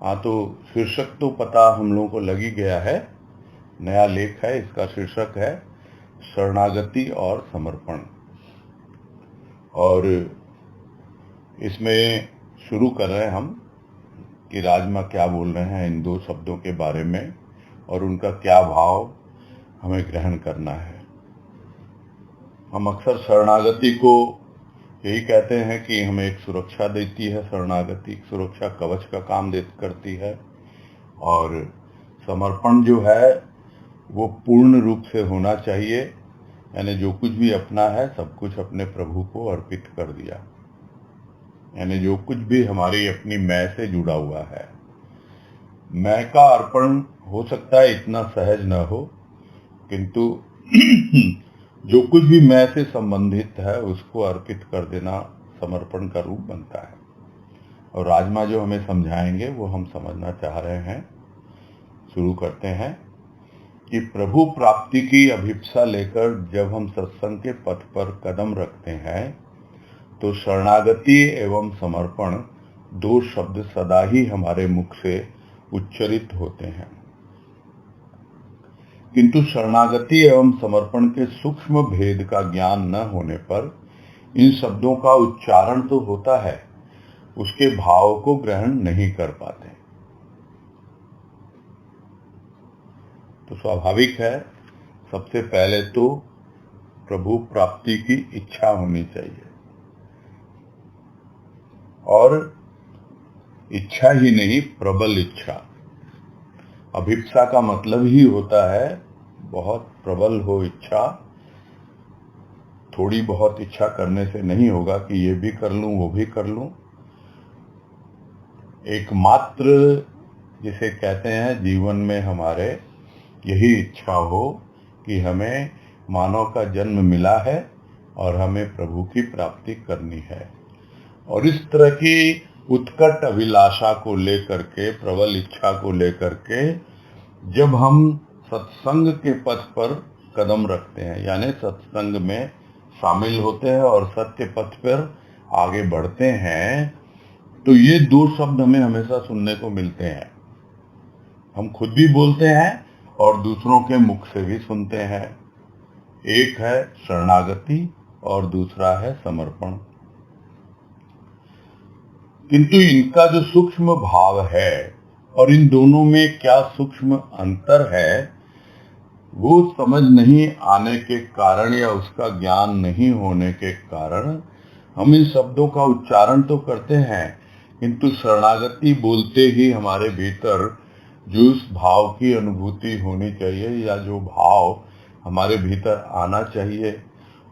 हाँ, तो शीर्षक तो पता हम लोगों को लग ही गया है। नया लेख है, इसका शीर्षक है शरणागति और समर्पण। और इसमें शुरू कर रहे हैं हम कि राजमा क्या बोल रहे हैं इन दो शब्दों के बारे में और उनका क्या भाव हमें ग्रहण करना है। हम अक्सर शरणागति को यही कहते हैं कि हमें एक सुरक्षा देती है। शरणागति सुरक्षा कवच का काम करती है, और समर्पण जो है वो पूर्ण रूप से होना चाहिए, यानी जो कुछ भी अपना है सब कुछ अपने प्रभु को अर्पित कर दिया, यानी जो कुछ भी हमारी अपनी मैं से जुड़ा हुआ है। मैं का अर्पण हो सकता है इतना सहज न हो, किंतु जो कुछ भी मैं से संबंधित है उसको अर्पित कर देना समर्पण का रूप बनता है। और राजमा जो हमें समझाएंगे वो हम समझना चाह रहे हैं। शुरू करते हैं कि प्रभु प्राप्ति की अभिप्सा लेकर जब हम सत्संग के पथ पर कदम रखते हैं तो शरणागति एवं समर्पण दो शब्द सदा ही हमारे मुख से उच्चरित होते हैं, किंतु शरणागति एवं समर्पण के सूक्ष्म भेद का ज्ञान न होने पर इन शब्दों का उच्चारण तो होता है, उसके भाव को ग्रहण नहीं कर पाते। तो स्वाभाविक है, सबसे पहले तो प्रभु प्राप्ति की इच्छा होनी चाहिए, और इच्छा ही नहीं, प्रबल इच्छा। अभिप्सा का मतलब ही होता है बहुत प्रबल हो इच्छा। थोड़ी बहुत इच्छा करने से नहीं होगा कि ये भी कर लूं वो भी कर लूं। एकमात्र जिसे कहते हैं जीवन में हमारे यही इच्छा हो कि हमें मानव का जन्म मिला है और हमें प्रभु की प्राप्ति करनी है। और इस तरह की उत्कट अभिलाषा को लेकर के, प्रबल इच्छा को लेकर के जब हम सत्संग के पथ पर कदम रखते हैं, यानी सत्संग में शामिल होते हैं और सत्य पथ पर आगे बढ़ते हैं, तो ये दो शब्द हमें हमेशा सुनने को मिलते हैं। हम खुद भी बोलते हैं और दूसरों के मुख से भी सुनते हैं। एक है शरणागति और दूसरा है समर्पण। किंतु इनका जो सूक्ष्म भाव है और इन दोनों में क्या सूक्ष्म अंतर है, वो समझ नहीं आने के कारण या उसका ज्ञान नहीं होने के कारण हम इन शब्दों का उच्चारण तो करते हैं, किंतु शरणागति बोलते ही हमारे भीतर जो उस भाव की अनुभूति होनी चाहिए या जो भाव हमारे भीतर आना चाहिए,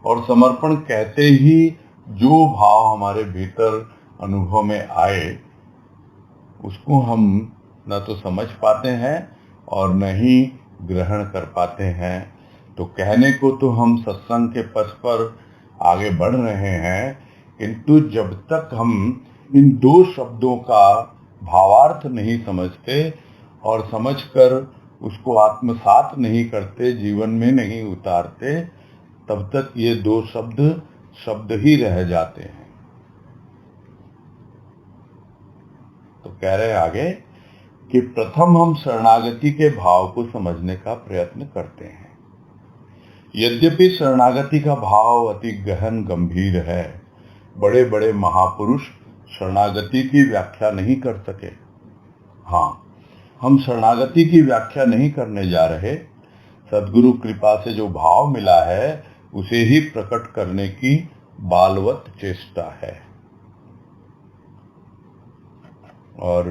और समर्पण कहते ही जो भाव हमारे भीतर अनुभव में आए उसको हम न तो समझ पाते हैं और न ही ग्रहण कर पाते हैं। तो कहने को तो हम सत्संग के पथ पर आगे बढ़ रहे हैं, किंतु जब तक हम इन दो शब्दों का भावार्थ नहीं समझते और समझकर उसको आत्मसात नहीं करते, जीवन में नहीं उतारते, तब तक ये दो शब्द ही रह जाते हैं। तो कह रहे आगे कि प्रथम हम शरणागति के भाव को समझने का प्रयत्न करते हैं। यद्यपि शरणागति का भाव अति गहन गंभीर है, बड़े बड़े महापुरुष शरणागति की व्याख्या नहीं कर सके। हाँ, हम शरणागति की व्याख्या नहीं करने जा रहे। सद्गुरु कृपा से जो भाव मिला है उसे ही प्रकट करने की बालवत चेष्टा है। और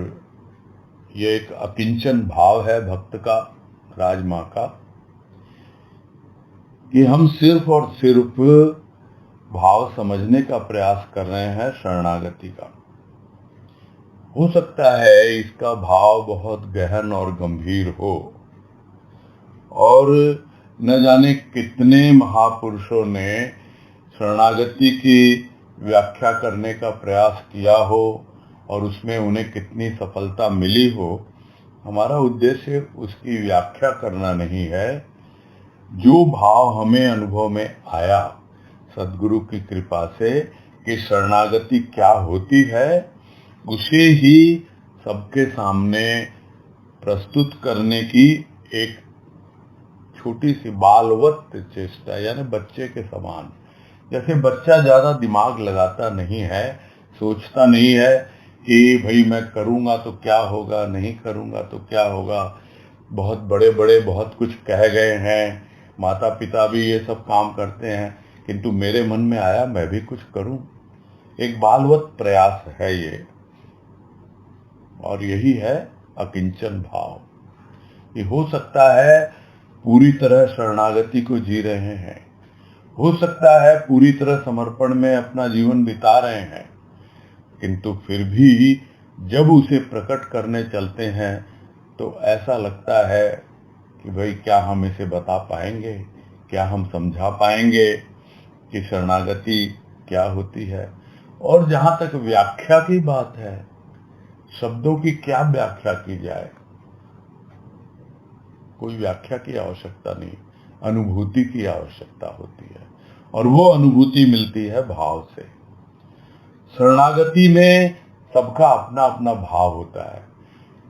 ये एक अकिंचन भाव है भक्त का, राजमा का, कि हम सिर्फ और सिर्फ भाव समझने का प्रयास कर रहे हैं शरणागति का। हो सकता है इसका भाव बहुत गहन और गंभीर हो, और न जाने कितने महापुरुषों ने शरणागति की व्याख्या करने का प्रयास किया हो और उसमें उन्हें कितनी सफलता मिली हो। हमारा उद्देश्य उसकी व्याख्या करना नहीं है। जो भाव हमें अनुभव में आया सद्गुरु की कृपा से कि शरणागति क्या होती है, उसे ही सबके सामने प्रस्तुत करने की एक छोटी सी बालवत चेष्टा, यानी बच्चे के समान। जैसे बच्चा ज्यादा दिमाग लगाता नहीं है, सोचता नहीं है कि भाई मैं करूंगा तो क्या होगा, नहीं करूंगा तो क्या होगा। बहुत बड़े बड़े बहुत कुछ कह गए हैं, माता पिता भी ये सब काम करते हैं, किंतु मेरे मन में आया मैं भी कुछ करूं। एक बालवत प्रयास है ये, और यही है अकिंचन भाव। ये हो सकता है पूरी तरह शरणागति को जी रहे हैं, हो सकता है पूरी तरह समर्पण में अपना जीवन बिता रहे हैं, किंतु फिर भी जब उसे प्रकट करने चलते हैं तो ऐसा लगता है कि भाई क्या हम इसे बता पाएंगे, क्या हम समझा पाएंगे कि शरणागति क्या होती है। और जहां तक व्याख्या की बात है, शब्दों की क्या व्याख्या की जाए, कोई व्याख्या की आवश्यकता नहीं, अनुभूति की आवश्यकता होती है, और वो अनुभूति मिलती है भाव से। शरणागति में सबका अपना अपना भाव होता है,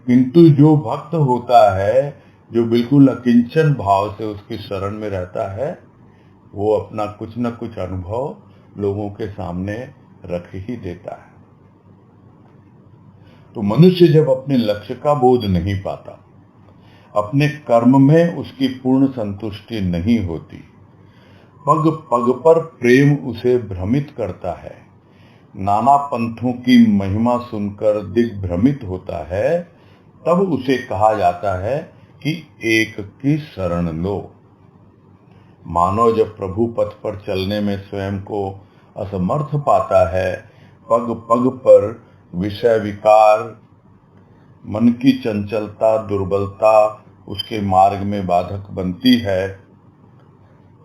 किंतु जो भक्त होता है, जो बिल्कुल अकिंचन भाव से उसकी शरण में रहता है, वो अपना कुछ न कुछ अनुभव लोगों के सामने रख ही देता है। तो मनुष्य जब अपने लक्ष्य का बोध नहीं पाता, अपने कर्म में उसकी पूर्ण संतुष्टि नहीं होती, पग पग पर प्रेम उसे भ्रमित करता है, नाना पंथों की महिमा सुनकर दिग्भ्रमित होता है, तब उसे कहा जाता है कि एक की शरण लो। मानव जब प्रभु पथ पर चलने में स्वयं को असमर्थ पाता है, पग पग पर विषय विकार, मन की चंचलता, दुर्बलता उसके मार्ग में बाधक बनती है,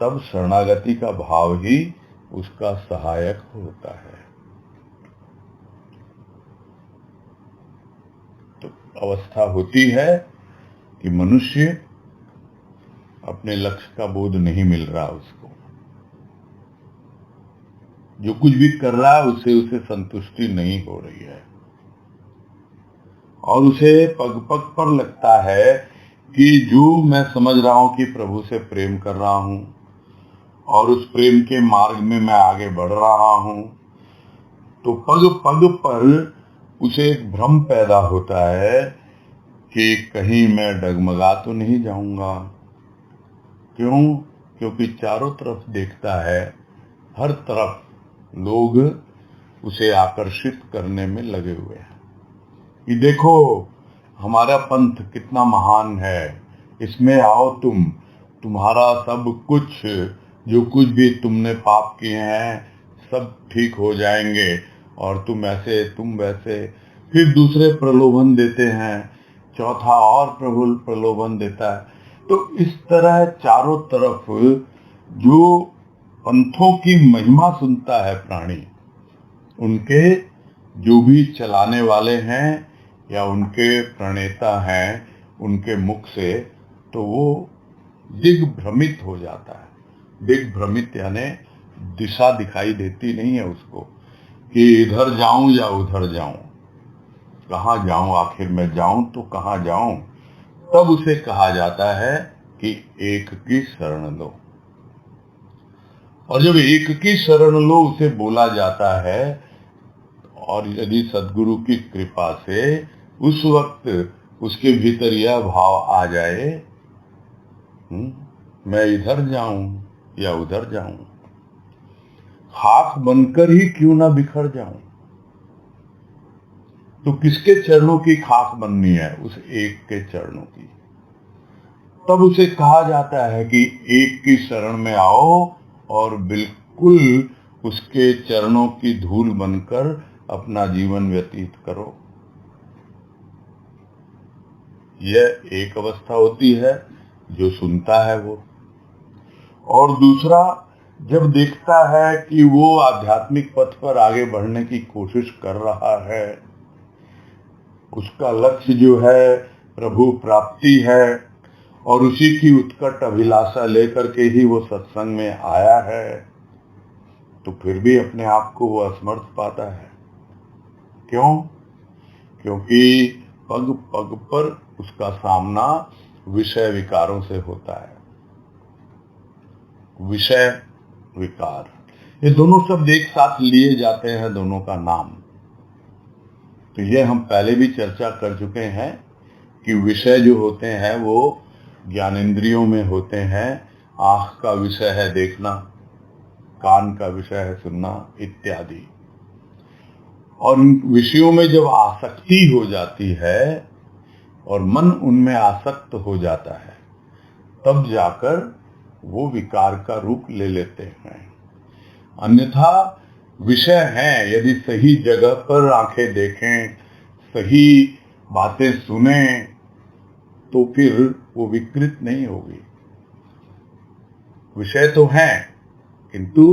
तब शरणागति का भाव ही उसका सहायक होता है। तो अवस्था होती है कि मनुष्य अपने लक्ष्य का बोध नहीं मिल रहा, उसको जो कुछ भी कर रहा है उससे उसे संतुष्टि नहीं हो रही है, और उसे पग पग पर लगता है कि जो मैं समझ रहा हूं कि प्रभु से प्रेम कर रहा हूं और उस प्रेम के मार्ग में मैं आगे बढ़ रहा हूं, तो पग पग पर उसे एक भ्रम पैदा होता है कि कहीं मैं डगमगा तो नहीं जाऊंगा। क्यों? क्योंकि चारों तरफ देखता है, हर तरफ लोग उसे आकर्षित करने में लगे हुए हैं कि देखो हमारा पंथ कितना महान है, इसमें आओ तुम्हारा सब कुछ, जो कुछ भी तुमने पाप किए हैं सब ठीक हो जाएंगे, और तुम ऐसे तुम वैसे। फिर दूसरे प्रलोभन देते हैं, चौथा और प्रलोभन देता है। तो इस तरह चारों तरफ जो पंथों की महिमा सुनता है प्राणी, उनके जो भी चलाने वाले हैं या उनके प्रणेता हैं, उनके मुख से, तो वो दिग्भ्रमित हो जाता है। दिग्भ्रमित यानी दिशा दिखाई देती नहीं है उसको कि इधर जाऊं या उधर जाऊं, कहाँ जाऊं, आखिर में जाऊं तो कहाँ जाऊं। तब उसे कहा जाता है कि एक की शरण लो। और जब एक की शरण लो उसे बोला जाता है, और यदि सद्गुरु की कृपा से उस वक्त उसके भीतर यह भाव आ जाए, मैं इधर जाऊं या उधर जाऊं, खाक बनकर ही क्यों ना बिखर जाऊं। तो किसके चरणों की खाक बननी है? उस एक के चरणों की। तब उसे कहा जाता है कि एक की शरण में आओ और बिल्कुल उसके चरणों की धूल बनकर अपना जीवन व्यतीत करो। यह एक अवस्था होती है जो सुनता है वो, और दूसरा जब देखता है कि वो आध्यात्मिक पथ पर आगे बढ़ने की कोशिश कर रहा है, उसका लक्ष्य जो है प्रभु प्राप्ति है, और उसी की उत्कट अभिलाषा लेकर के ही वो सत्संग में आया है, तो फिर भी अपने आप को वो असमर्थ पाता है। क्यों? क्योंकि पग पग पर उसका सामना विषय विकारों से होता है। विषय विकार, ये दोनों शब्द एक साथ लिए जाते हैं, दोनों का नाम। तो ये हम पहले भी चर्चा कर चुके हैं कि विषय जो होते हैं वो ज्ञानेंद्रियों में होते हैं। आंख का विषय है देखना, कान का विषय है सुनना इत्यादि। और उन विषयों में जब आसक्ति हो जाती है और मन उनमें आसक्त हो जाता है, तब जाकर वो विकार का रूप ले लेते हैं। अन्यथा विषय हैं, यदि सही जगह पर आंखें देखें, सही बातें सुने, तो फिर वो विकृत नहीं होगी। विषय तो हैं किंतु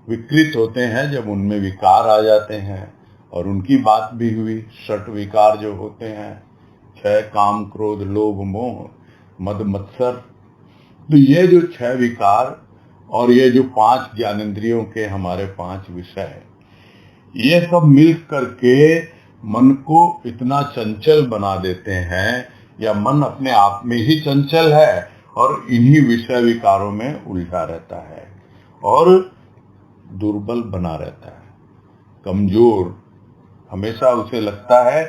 विकृत होते हैं जब उनमें विकार आ जाते हैं। और उनकी बात भी हुई, षट विकार जो होते हैं, छह, काम क्रोध लोभ मोह मद मत्सर। तो ये जो छह विकार और ये जो पांच ज्ञानेंद्रियों के हमारे पांच विषय, ये सब मिल करके मन को इतना चंचल बना देते हैं, या मन अपने आप में ही चंचल है और इन्हीं विषय विकारों में उलझा रहता है और दुर्बल बना रहता है, कमजोर। हमेशा उसे लगता है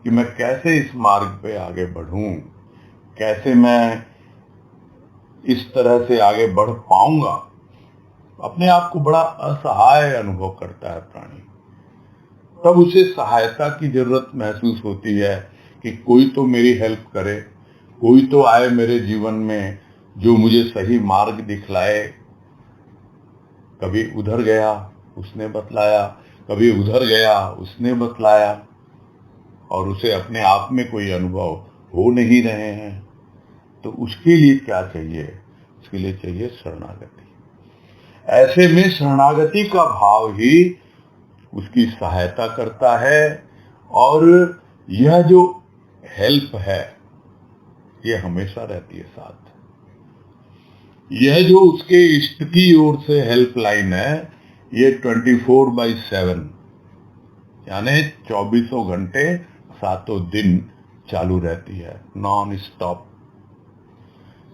कि मैं कैसे इस मार्ग पे आगे बढ़ूं, कैसे मैं इस तरह से आगे बढ़ पाऊंगा। अपने आप को बड़ा असहाय अनुभव करता है प्राणी। तब उसे सहायता की जरूरत महसूस होती है कि कोई तो मेरी हेल्प करे, कोई तो आए मेरे जीवन में जो मुझे सही मार्ग दिखलाए। कभी उधर गया उसने बतलाया, कभी उधर गया उसने बतलाया, और उसे अपने आप में कोई अनुभव हो नहीं रहे हैं। तो उसके लिए क्या चाहिए? उसके लिए चाहिए शरणागति। ऐसे में शरणागति का भाव ही उसकी सहायता करता है। और यह जो हेल्प है ये हमेशा रहती है साथ। यह जो उसके इष्ट की ओर से हेल्पलाइन है, ये 24/7 यानी 24 घंटे 7 दिन चालू रहती है, नॉन स्टॉप।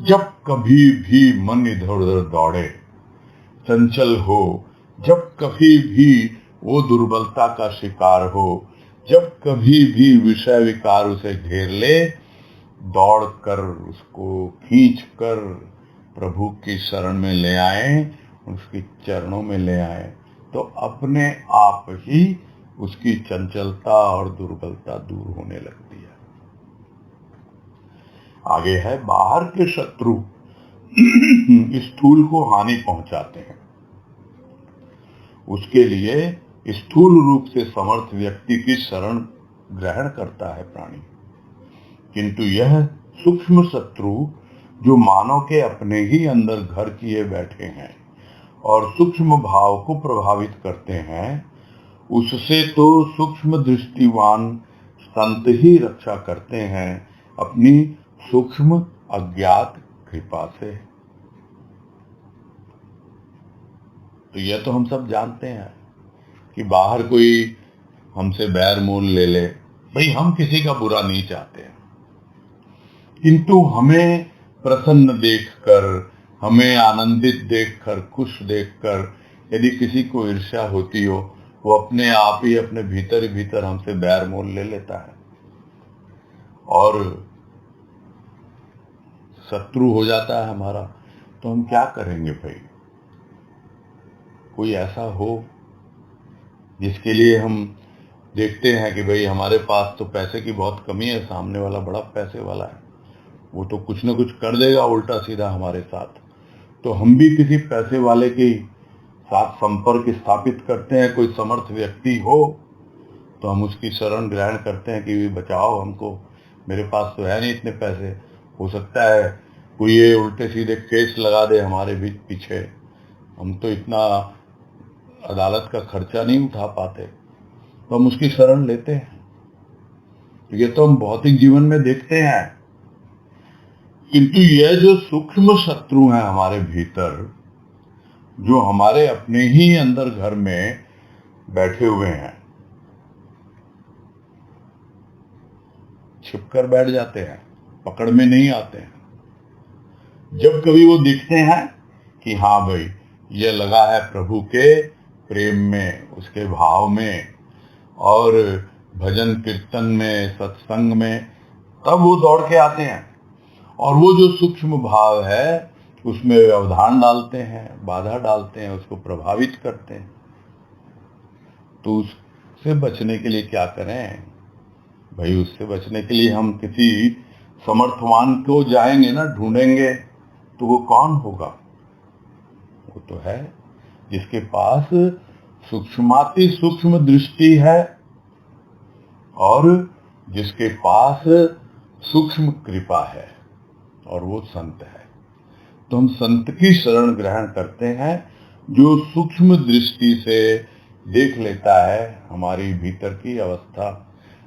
जब कभी भी मन इधर उधर दौड़े, चंचल हो, जब कभी भी वो दुर्बलता का शिकार हो, जब कभी भी विषय विकार उसे घेर ले, दौड़ कर उसको खींच कर प्रभु की शरण में ले आए, उसके चरणों में ले आए, तो अपने आप ही उसकी चंचलता और दुर्बलता दूर होने लगती है। आगे है, बाहर के शत्रु स्थूल को हानि पहुंचाते हैं। उसके लिए स्थूल रूप से समर्थ व्यक्ति की शरण ग्रहण करता है प्राणी। किंतु यह सूक्ष्म शत्रु जो मानव के अपने ही अंदर घर किए बैठे हैं और सूक्ष्म भाव को प्रभावित करते हैं, उससे तो सूक्ष्म दृष्टिवान संत ही रक्षा करते हैं अपनी सूक्ष्म अज्ञात कृपा से। तो यह तो हम सब जानते हैं कि बाहर कोई हमसे बैर मोल ले ले, भाई हम किसी का बुरा नहीं चाहते हैं, किंतु हमें प्रसन्न देखकर, हमें आनंदित देखकर, खुश देखकर यदि किसी को ईर्ष्या होती हो, वो अपने आप ही अपने भीतर ही भीतर हमसे बैर मोल ले लेता है और शत्रु हो जाता है हमारा। तो हम क्या करेंगे भाई? कोई ऐसा हो जिसके लिए हम देखते हैं कि भाई हमारे पास तो पैसे की बहुत कमी है, सामने वाला बड़ा पैसे वाला है, वो तो कुछ न कुछ कर देगा उल्टा सीधा हमारे साथ, तो हम भी किसी पैसे वाले के साथ संपर्क स्थापित करते हैं। कोई समर्थ व्यक्ति हो तो हम उसकी शरण ग्रहण करते हैं कि बचाओ हमको, मेरे पास तो है नहीं इतने पैसे, हो सकता है कोई ये उल्टे सीधे केस लगा दे हमारे भी पीछे, हम तो इतना अदालत का खर्चा नहीं उठा पाते, तो हम उसकी शरण लेते हैं। ये तो हम भौतिक जीवन में देखते हैं। किंतु यह जो सूक्ष्म शत्रु हैं हमारे भीतर, जो हमारे अपने ही अंदर घर में बैठे हुए हैं, छिप कर बैठ जाते हैं, पकड़ में नहीं आते हैं। जब कभी वो दिखते हैं कि हाँ भाई ये लगा है प्रभु के प्रेम में, उसके भाव में और भजन कीर्तन में, सत्संग में, तब वो दौड़ के आते हैं और वो जो सूक्ष्म भाव है उसमें व्यवधान डालते हैं, बाधा डालते हैं, उसको प्रभावित करते हैं। तो उससे बचने के लिए क्या करें भाई? उससे बचने के लिए हम किसी समर्थवान को जाएंगे ना, ढूंढेंगे, तो वो कौन होगा? वो तो है जिसके पास सूक्ष्माति सूक्ष्म दृष्टि है और जिसके पास सूक्ष्म कृपा है, और वो संत है। तो हम संत की शरण ग्रहण करते हैं जो सूक्ष्म दृष्टि से देख लेता है हमारी भीतर की अवस्था,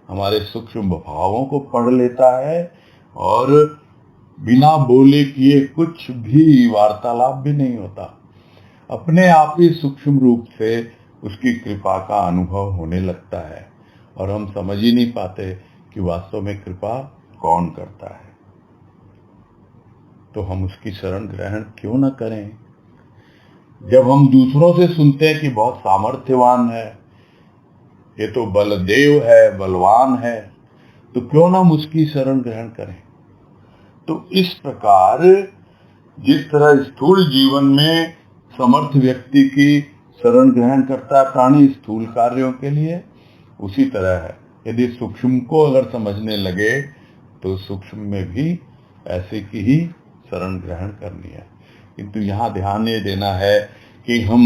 हमारे सूक्ष्म भावों को पढ़ लेता है और बिना बोले किए कुछ भी वार्तालाप भी नहीं होता, अपने आप ही सूक्ष्म रूप से उसकी कृपा का अनुभव होने लगता है और हम समझ ही नहीं पाते कि वास्तव में कृपा कौन करता है। तो हम उसकी शरण ग्रहण क्यों न करें? जब हम दूसरों से सुनते हैं कि बहुत सामर्थ्यवान है, ये तो बलदेव है, बलवान है, तो क्यों ना हम उसकी शरण ग्रहण करें? तो इस प्रकार जिस तरह स्थूल जीवन में समर्थ व्यक्ति की शरण ग्रहण करता है प्राणी स्थूल कार्यों के लिए, उसी तरह है यदि सूक्ष्म को अगर समझने लगे तो सूक्ष्म में भी ऐसे की ही शरण ग्रहण करनी है। किंतु यहाँ ध्यान ये देना है कि हम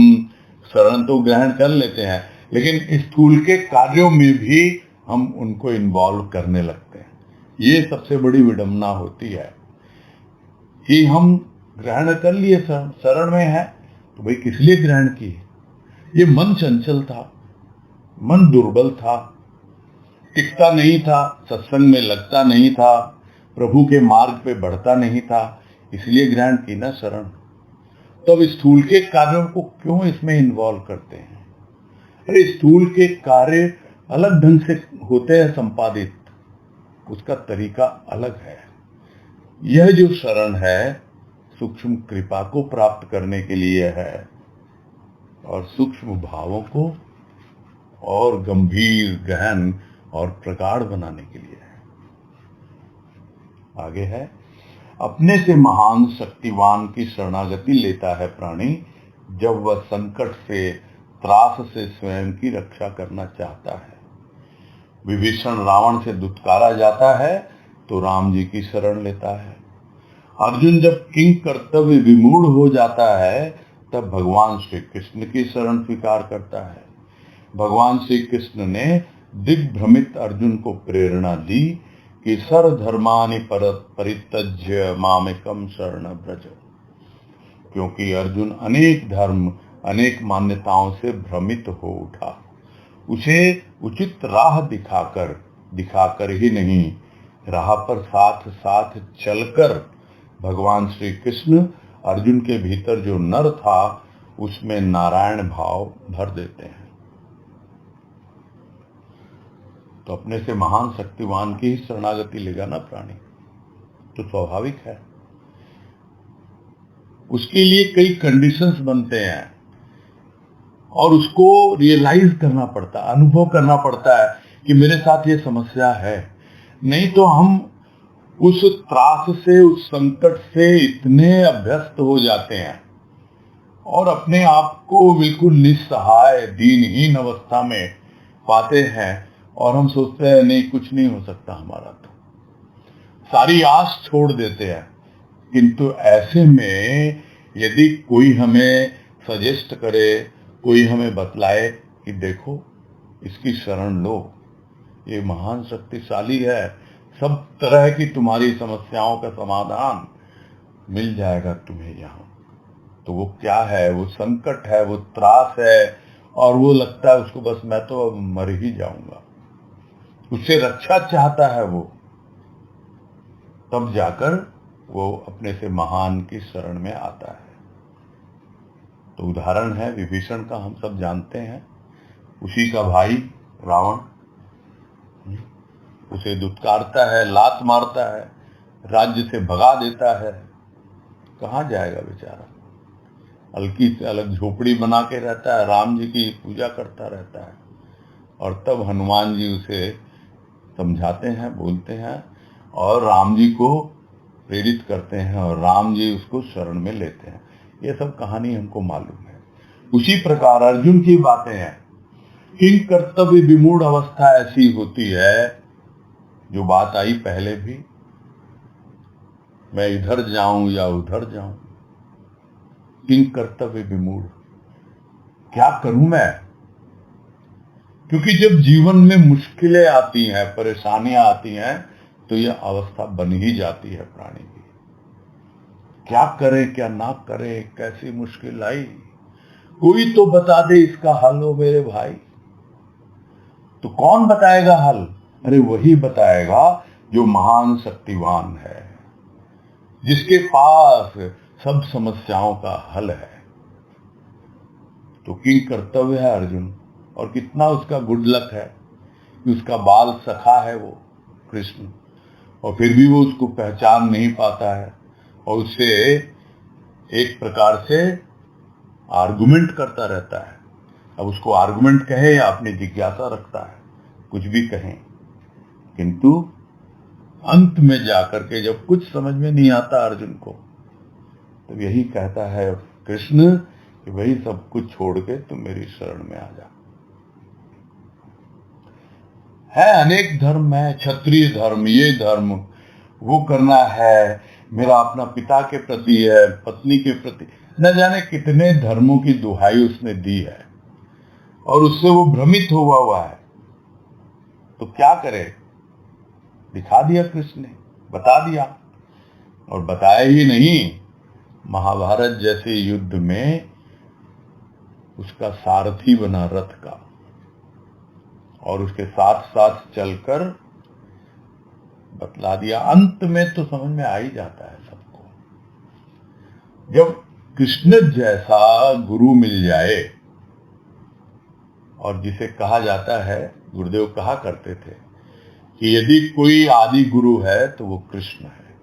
शरण तो ग्रहण कर लेते हैं लेकिन स्थूल के कार्यों में भी हम उनको इन्वॉल्व करने लगते हैं। ये सबसे बड़ी विडंबना होती है कि हम ग्रहण कर लिए, शरण में है, तो भाई किस लिए ग्रहण किए? ये मन चंचल था, मन दुर्बल था, टिकता नहीं था, सत्संग में लगता नहीं था, प्रभु के मार्ग पे बढ़ता नहीं था, इसलिए ग्रहण की ना शरण। तो अब स्थूल के कार्यों को क्यों इसमें इन्वॉल्व करते हैं? अरे स्थूल के कार्य अलग ढंग से होते हैं संपादित, उसका तरीका अलग है। यह जो शरण है सूक्ष्म कृपा को प्राप्त करने के लिए है और सूक्ष्म भावों को और गंभीर, गहन और प्रगाढ़ बनाने के लिए है। आगे है, अपने से महान शक्तिवान की शरणागति लेता है प्राणी जब वह संकट से, त्रास से स्वयं की रक्षा करना चाहता है। विभीषण रावण से दुत्कारा जाता है तो राम जी की शरण लेता है। अर्जुन जब किंग कर्तव्य विमूढ़ हो जाता है तब भगवान श्री कृष्ण की शरण स्वीकार करता है। भगवान श्री कृष्ण ने दिग्भ्रमित अर्जुन को प्रेरणा दी कि सर्वधर्मानि परित्यज्य मामेकं शरणं व्रज, क्योंकि अर्जुन अनेक धर्म, अनेक मान्यताओं से भ्रमित हो उठा। उसे उचित राह दिखाकर ही नहीं, राह पर साथ साथ चलकर भगवान श्री कृष्ण अर्जुन के भीतर जो नर था उसमें नारायण भाव भर देते हैं। तो अपने से महान शक्तिवान की ही शरणागति लेगा ना प्राणी, तो स्वाभाविक है उसके लिए कई कंडीशंस बनते हैं और उसको रियलाइज करना पड़ता है, अनुभव करना पड़ता है कि मेरे साथ ये समस्या है। नहीं तो हम उस त्रास से, उस संकट से इतने अभ्यस्त हो जाते हैं और अपने आप को बिल्कुल निस्सहाय, दीनहीन अवस्था में पाते हैं और हम सोचते हैं नहीं, कुछ नहीं हो सकता हमारा, तो सारी आस छोड़ देते हैं। किंतु ऐसे में यदि कोई हमें सजेस्ट करे, कोई हमें बतलाए कि देखो इसकी शरण लो, ये महान शक्तिशाली है, सब तरह की तुम्हारी समस्याओं का समाधान मिल जाएगा तुम्हें यहाँ। तो वो क्या है? वो संकट है, वो त्रास है और वो लगता है उसको बस मैं तो अब मर ही जाऊंगा, उससे रक्षा चाहता है वो। तब जाकर वो अपने से महान की शरण में आता है। तो उदाहरण है विभीषण का, हम सब जानते हैं, उसी का भाई रावण, उसे दुत्कारता है, लात मारता है, राज्य से भगा देता है। कहाँ जाएगा बेचारा? हल्की से अलग झोपड़ी बना के रहता है, राम जी की पूजा करता रहता है। और तब हनुमान जी उसे समझाते हैं, बोलते हैं और राम जी को प्रेरित करते हैं और राम जी उसको शरण में लेते हैं। ये सब कहानी हमको मालूम है। उसी प्रकार अर्जुन की बातें हैं। किंग कर्तव्य विमूढ़ अवस्था ऐसी होती है, जो बात आई पहले भी, मैं इधर जाऊं या उधर जाऊं, किंग कर्तव्य विमूढ़, क्या करूं मैं? क्योंकि जब जीवन में मुश्किलें आती हैं, परेशानियां आती हैं, तो यह अवस्था बन ही जाती है प्राणी की। क्या करे क्या ना करे, कैसी मुश्किल आई, कोई तो बता दे इसका हल हो मेरे भाई। तो कौन बताएगा हल? अरे वही बताएगा जो महान शक्तिवान है, जिसके पास सब समस्याओं का हल है। तो किंग कर्तव्य है अर्जुन, और कितना उसका गुड लक है कि उसका बाल सखा है वो कृष्ण, और फिर भी वो उसको पहचान नहीं पाता है और उससे एक प्रकार से आर्गुमेंट करता रहता है। अब उसको आर्गुमेंट कहे या अपनी जिज्ञासा रखता है, कुछ भी कहें, किंतु अंत में जाकर के जब कुछ समझ में नहीं आता अर्जुन को, तो यही कहता है कृष्ण कि वही सब कुछ छोड़ के तुम मेरी शरण में आ जा। है अनेक धर्म है, क्षत्रिय धर्म, ये धर्म, वो करना है, मेरा अपना पिता के प्रति है, पत्नी के प्रति, न जाने कितने धर्मों की दुहाई उसने दी है और उससे वो भ्रमित हुआ है। तो क्या करे? दिखा दिया कृष्ण ने, बता दिया। और बताया ही नहीं, महाभारत जैसे युद्ध में उसका सारथी बना रथ का, और उसके साथ साथ चलकर बतला दिया। अंत में तो समझ में आ ही जाता है सबको। जब कृष्ण जैसा गुरु मिल जाए, और जिसे कहा जाता है, गुरुदेव कहा करते थे कि यदि कोई आदि गुरु है तो वो कृष्ण है,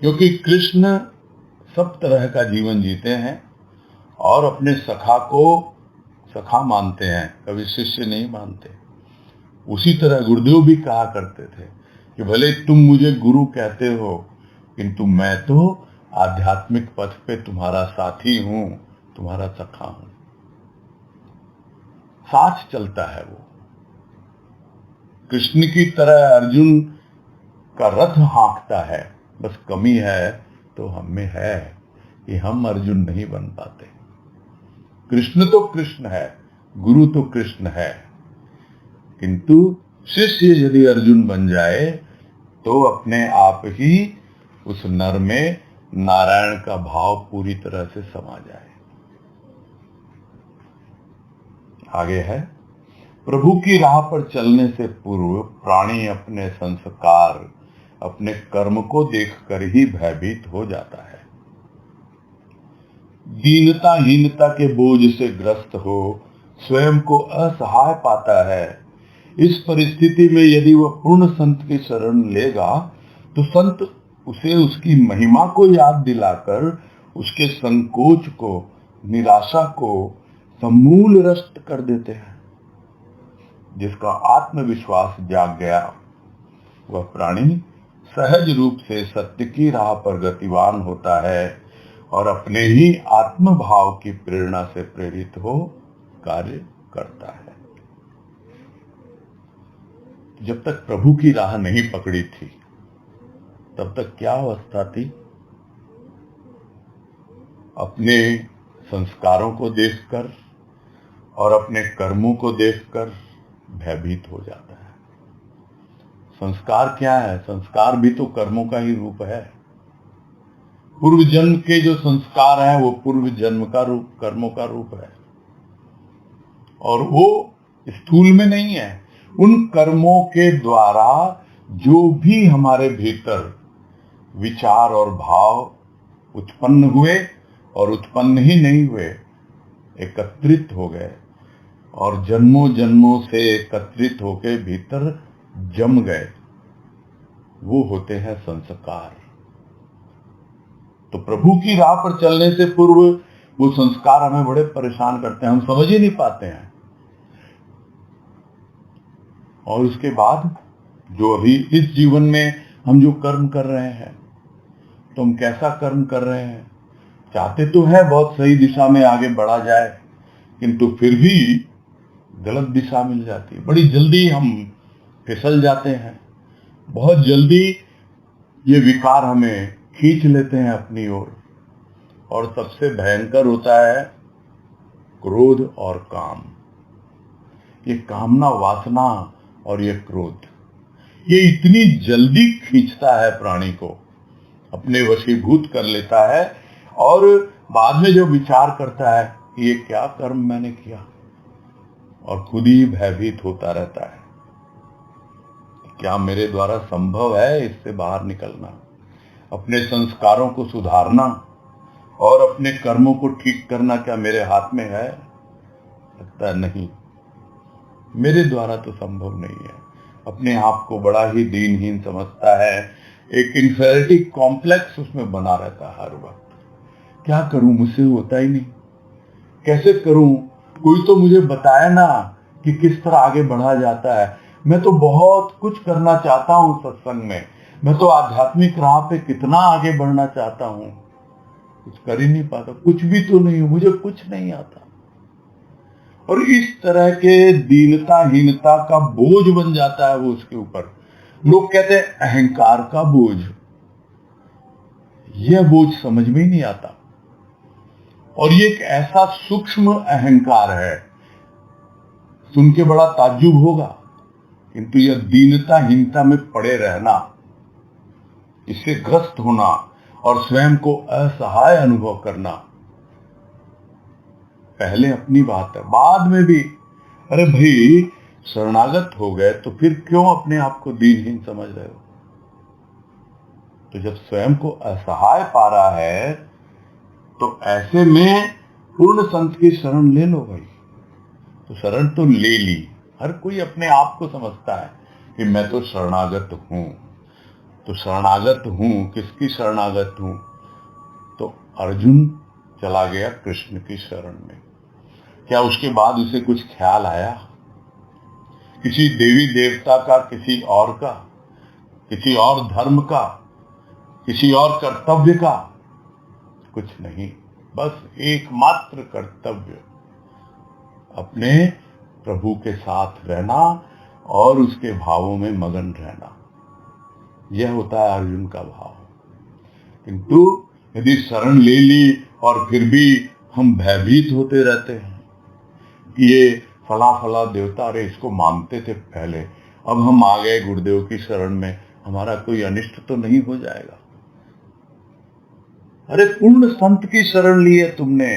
क्योंकि कृष्ण सब तरह का जीवन जीते हैं और अपने सखा को सखा मानते हैं, कभी शिष्य नहीं मानते। उसी तरह गुरुदेव भी कहा करते थे कि भले तुम मुझे गुरु कहते हो, किंतु मैं तो आध्यात्मिक पथ पे तुम्हारा साथी हूं, तुम्हारा सखा हूं। साथ चलता है वो। कृष्ण की तरह अर्जुन का रथ हाँकता है, बस कमी है तो हम में है कि हम अर्जुन नहीं बन पाते। कृष्ण तो कृष्ण है, गुरु तो कृष्ण है, किंतु शिष्य यदि अर्जुन बन जाए तो अपने आप ही उस नर में नारायण का भाव पूरी तरह से समा जाए। आगे है, प्रभु की राह पर चलने से पूर्व प्राणी अपने संस्कार, अपने कर्म को देखकर ही भयभीत हो जाता है। दीनता हीनता के बोझ से ग्रस्त हो स्वयं को असहाय पाता है। इस परिस्थिति में यदि वह पूर्ण संत की शरण लेगा तो संत उसे उसकी महिमा को याद दिलाकर उसके संकोच को, निराशा को समूल नष्ट कर देते हैं। जिसका आत्मविश्वास जाग गया वह प्राणी सहज रूप से सत्य की राह पर गतिवान होता है और अपने ही आत्म भाव की प्रेरणा से प्रेरित हो कार्य करता है। जब तक प्रभु की राह नहीं पकड़ी थी तब तक क्या अवस्था थी? अपने संस्कारों को देखकर और अपने कर्मों को देखकर भयभीत हो जाता है। संस्कार क्या है? संस्कार भी तो कर्मों का ही रूप है। पूर्व जन्म के जो संस्कार हैं वो पूर्व जन्म का रूप, कर्मों का रूप है, और वो स्थूल में नहीं है। उन कर्मों के द्वारा जो भी हमारे भीतर विचार और भाव उत्पन्न हुए और उत्पन्न ही नहीं हुए, एकत्रित हो गए, और जन्मों जन्मों से एकत्रित होके भीतर जम गए, वो होते हैं संस्कार। तो प्रभु की राह पर चलने से पूर्व वो संस्कार हमें बड़े परेशान करते हैं, हम समझ ही नहीं पाते हैं। और उसके बाद जो अभी इस जीवन में हम जो कर्म कर रहे हैं, तो हम कैसा कर्म कर रहे हैं? चाहते तो है बहुत सही दिशा में आगे बढ़ा जाए, किंतु फिर भी गलत दिशा मिल जाती है। बड़ी जल्दी हम फिसल जाते हैं, बहुत जल्दी ये विकार हमें खींच लेते हैं अपनी ओर। और सबसे भयंकर होता है क्रोध और काम। ये कामना, वासना और ये क्रोध, ये इतनी जल्दी खींचता है प्राणी को, अपने वशीभूत कर लेता है। और बाद में जो विचार करता है कि ये क्या कर्म मैंने किया, और खुद ही भयभीत होता रहता है, क्या मेरे द्वारा संभव है इससे बाहर निकलना, अपने संस्कारों को सुधारना और अपने कर्मों को ठीक करना क्या मेरे हाथ में है? लगता है नहीं, मेरे द्वारा तो संभव नहीं है। अपने आप को बड़ा ही दीनहीन समझता है, एक इंफेरिटी कॉम्प्लेक्स उसमें बना रहता है हर वक्त। क्या करूं, मुझसे होता ही नहीं, कैसे करूं, कोई तो मुझे बताए ना कि किस तरह आगे बढ़ा जाता है। मैं तो बहुत कुछ करना चाहता हूं सत्संग में, मैं तो आध्यात्मिक राह पे कितना आगे बढ़ना चाहता हूं, कुछ कर ही नहीं पाता, कुछ भी तो नहीं हूं, मुझे कुछ नहीं आता। और इस तरह के दीनताहीनता का बोझ बन जाता है वो उसके ऊपर। लोग कहते हैं अहंकार का बोझ, यह बोझ समझ में ही नहीं आता। और ये एक ऐसा सूक्ष्म अहंकार है, सुन के बड़ा ताज्जुब होगा, किंतु यह दीनताहीनता में पड़े रहना, इससे ग्रस्त होना और स्वयं को असहाय अनुभव करना, पहले अपनी बात है, बाद में भी अरे भाई शरणागत हो गए तो फिर क्यों अपने आप को दीनहीन समझ रहे हो? तो जब स्वयं को असहाय पा रहा है, तो ऐसे में पूर्ण संत की शरण ले लो भाई। तो शरण तो ले ली, हर कोई अपने आप को समझता है कि मैं तो शरणागत हूं। तो शरणागत हूं, किसकी शरणागत हूं? तो अर्जुन चला गया कृष्ण की शरण में। क्या उसके बाद उसे कुछ ख्याल आया किसी देवी देवता का, किसी और का, किसी और धर्म का, किसी और कर्तव्य का? कुछ नहीं, बस एकमात्र कर्तव्य अपने प्रभु के साथ रहना और उसके भावों में मगन रहना। यह होता है अर्जुन का भाव। किंतु यदि शरण ले ली और फिर भी हम भयभीत होते रहते हैं, ये फला फला देवता, अरे इसको मानते थे पहले, अब हम आ गए गुरुदेव की शरण में, हमारा कोई अनिष्ट तो नहीं हो जाएगा। अरे पूर्ण संत की शरण ली है तुमने,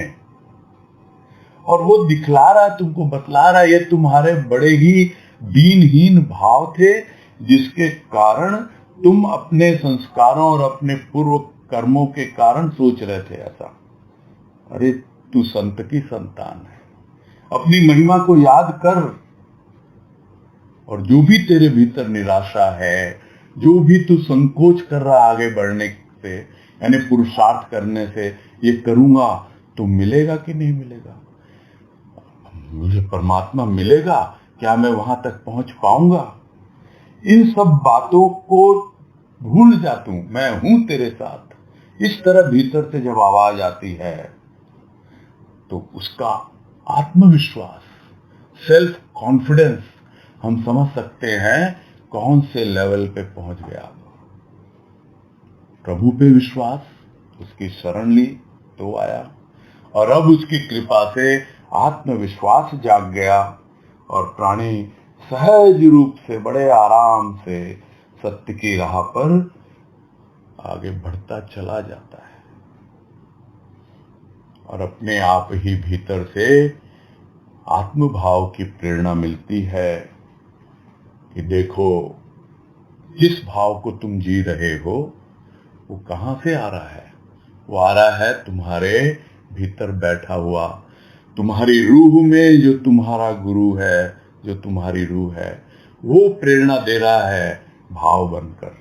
और वो दिखला रहा है तुमको, बतला रहा है ये तुम्हारे बड़े ही दीनहीन भाव थे, जिसके कारण तुम अपने संस्कारों और अपने पूर्व कर्मों के कारण सोच रहे थे ऐसा। अरे तू संत की संतान है, अपनी महिमा को याद कर। और जो भी तेरे भीतर निराशा है, जो भी तू संकोच कर रहा आगे बढ़ने से, यानी पुरुषार्थ करने से, ये करूंगा तो मिलेगा कि नहीं मिलेगा, मुझे परमात्मा मिलेगा क्या, मैं वहां तक पहुंच पाऊंगा, इन सब बातों को भूल जा, तू मैं हूं तेरे साथ, इस तरह भीतर से जब आवाज आती है, तो उसका आत्मविश्वास, सेल्फ कॉन्फिडेंस हम समझ सकते हैं कौन से लेवल पे पहुंच गया। प्रभु पे विश्वास, उसकी शरण ली तो आया, और अब उसकी कृपा से आत्मविश्वास जाग गया और प्राणी सहज रूप से बड़े आराम से सत्य की राह पर आगे बढ़ता चला जाता है। और अपने आप ही भीतर से आत्मभाव की प्रेरणा मिलती है कि देखो, जिस भाव को तुम जी रहे हो वो कहां से आ रहा है? वो आ रहा है तुम्हारे भीतर बैठा हुआ तुम्हारी रूह में जो तुम्हारा गुरु है, जो तुम्हारी रूह है, वो प्रेरणा दे रहा है भाव बनकर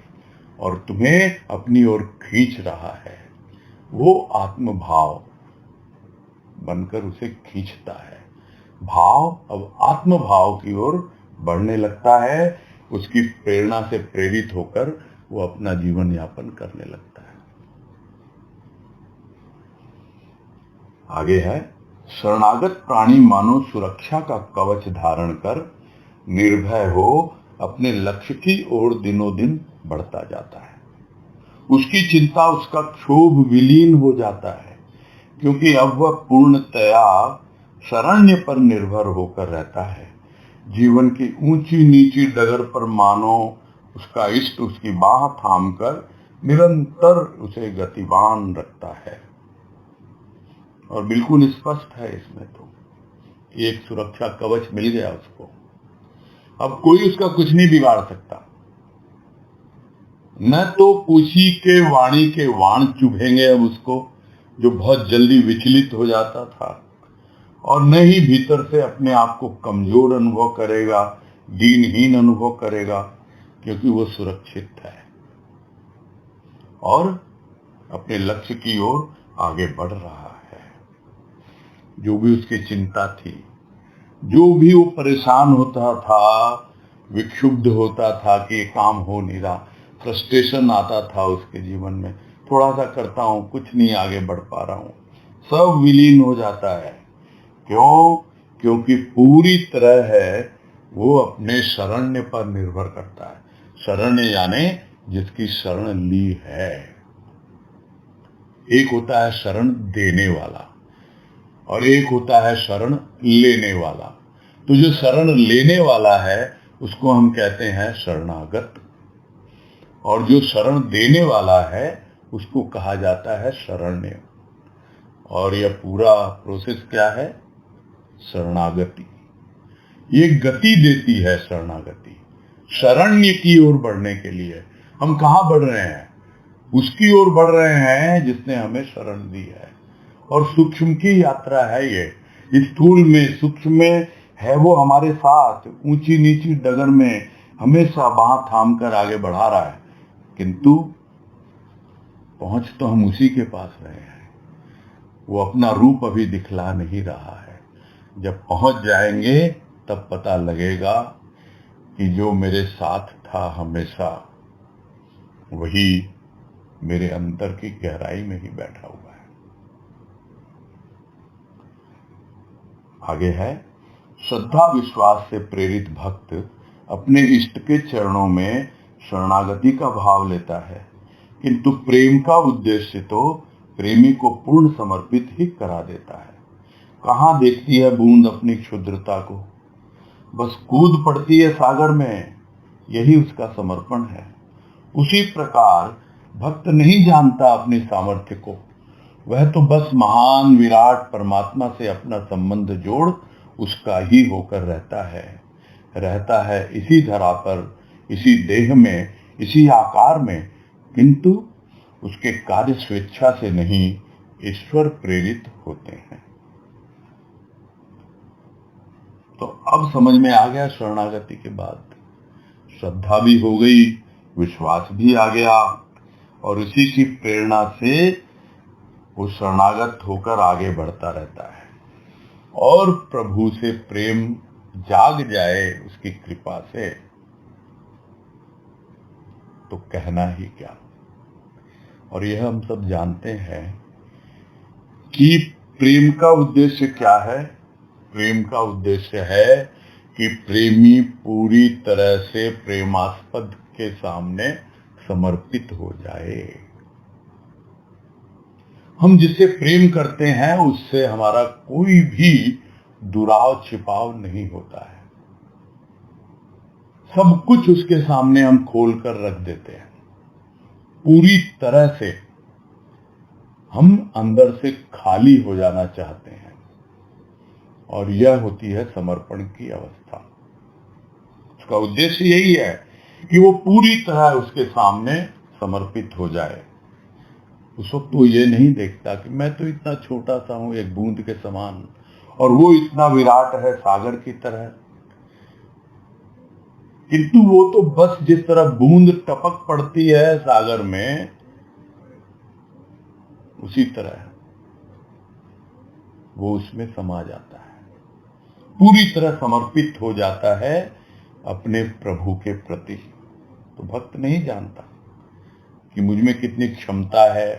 और तुम्हें अपनी ओर खींच रहा है। वो आत्म भाव बनकर उसे खींचता है। भाव अब आत्म भाव की ओर बढ़ने लगता है। उसकी प्रेरणा से प्रेरित होकर वो अपना जीवन यापन करने लगता है। आगे है, शरणागत प्राणी मानो सुरक्षा का कवच धारण कर निर्भय हो अपने लक्ष्य की ओर दिनों दिन बढ़ता जाता है। उसकी चिंता, उसका क्षोभ विलीन हो जाता है, क्योंकि अब वह पूर्णतया शरण्य पर निर्भर होकर रहता है। जीवन की ऊंची नीची डगर पर मानो उसका इष्ट उसकी बाह थामकर निरंतर उसे गतिवान रखता है। और बिल्कुल स्पष्ट है इसमें तो एक सुरक्षा कवच मिल गया उसको। अब कोई उसका कुछ नहीं बिगाड़ सकता। न तो कुशी के वाणी के वाण चुभेंगे अब उसको, जो बहुत जल्दी विचलित हो जाता था, और न ही भीतर से अपने आप को कमजोर अनुभव करेगा, दीनहीन अनुभव करेगा, क्योंकि वो सुरक्षित है और अपने लक्ष्य की ओर आगे बढ़ रहा है। जो भी उसकी चिंता थी, जो भी वो परेशान होता था, विक्षुब्ध होता था कि ये काम हो नहीं रहा, फ्रस्ट्रेशन आता था उसके जीवन में, थोड़ा सा करता हूं कुछ नहीं आगे बढ़ पा रहा हूं, सब विलीन हो जाता है। क्यों? क्योंकि पूरी तरह है वो अपने शरण्य पर निर्भर करता है। शरण्य यानी जिसकी शरण ली है। एक होता है शरण देने वाला और एक होता है शरण लेने वाला। तो जो शरण लेने वाला है उसको हम कहते हैं शरणागत, और जो शरण देने वाला है उसको कहा जाता है शरण्य। और यह पूरा प्रोसेस क्या है? शरणागति। ये गति देती है शरणागति। शरण्य की ओर बढ़ने के लिए हम कहाँ बढ़ रहे हैं? उसकी ओर बढ़ रहे हैं जिसने हमें शरण दी है। और सूक्ष्म की यात्रा है ये। स्थूल में, सूक्ष्म में है वो हमारे साथ, ऊंची नीची डगर में हमेशा बाह थाम कर आगे बढ़ा रहा है, किंतु पहुंच तो हम उसी के पास रहे हैं। वो अपना रूप अभी दिखला नहीं रहा है। जब पहुंच जाएंगे तब पता लगेगा कि जो मेरे साथ था हमेशा, वही मेरे अंदर की गहराई में ही बैठा हुआ है। आगे है, श्रद्धा विश्वास से प्रेरित भक्त अपने इष्ट के चरणों में शरणागति का भाव लेता है, किंतु प्रेम का उद्देश्य तो प्रेमी को पूर्ण समर्पित ही करा देता है। कहाँ देखती है बूंद अपनी क्षुद्रता को, बस कूद पड़ती है सागर में, यही उसका समर्पण है। उसी प्रकार भक्त नहीं जानता अपनी सामर्थ्य को, वह तो बस महान विराट परमात्मा से अपना संबंध जोड़ उसका ही होकर रहता है इसी धरा पर, इसी देह में, इसी आकार में, किंतु उसके कार्य स्वेच्छा से नहीं, ईश्वर प्रेरित होते हैं। तो अब समझ में आ गया शरणागति के बाद श्रद्धा भी हो गई, विश्वास भी आ गया, और उसी की प्रेरणा से वो शरणागत होकर आगे बढ़ता रहता है। और प्रभु से प्रेम जाग जाए उसकी कृपा से, तो कहना ही क्या। और यह हम सब जानते हैं कि प्रेम का उद्देश्य क्या है। प्रेम का उद्देश्य है कि प्रेमी पूरी तरह से प्रेमास्पद के सामने समर्पित हो जाए। हम जिससे प्रेम करते हैं उससे हमारा कोई भी दुराव छिपाव नहीं होता है। सब कुछ उसके सामने हम खोल कर रख देते हैं। पूरी तरह से हम अंदर से खाली हो जाना चाहते हैं, और यह होती है समर्पण की अवस्था। उसका उद्देश्य यही है कि वो पूरी तरह उसके सामने समर्पित हो जाए। उस वक्त वो ये नहीं देखता कि मैं तो इतना छोटा सा हूं, एक बूंद के समान, और वो इतना विराट है सागर की तरह, किंतु वो तो बस जिस तरह बूंद टपक पड़ती है सागर में, उसी तरह वो उसमें समा जाता है, पूरी तरह समर्पित हो जाता है अपने प्रभु के प्रति। तो भक्त नहीं जानता कि मुझ में कितनी क्षमता है,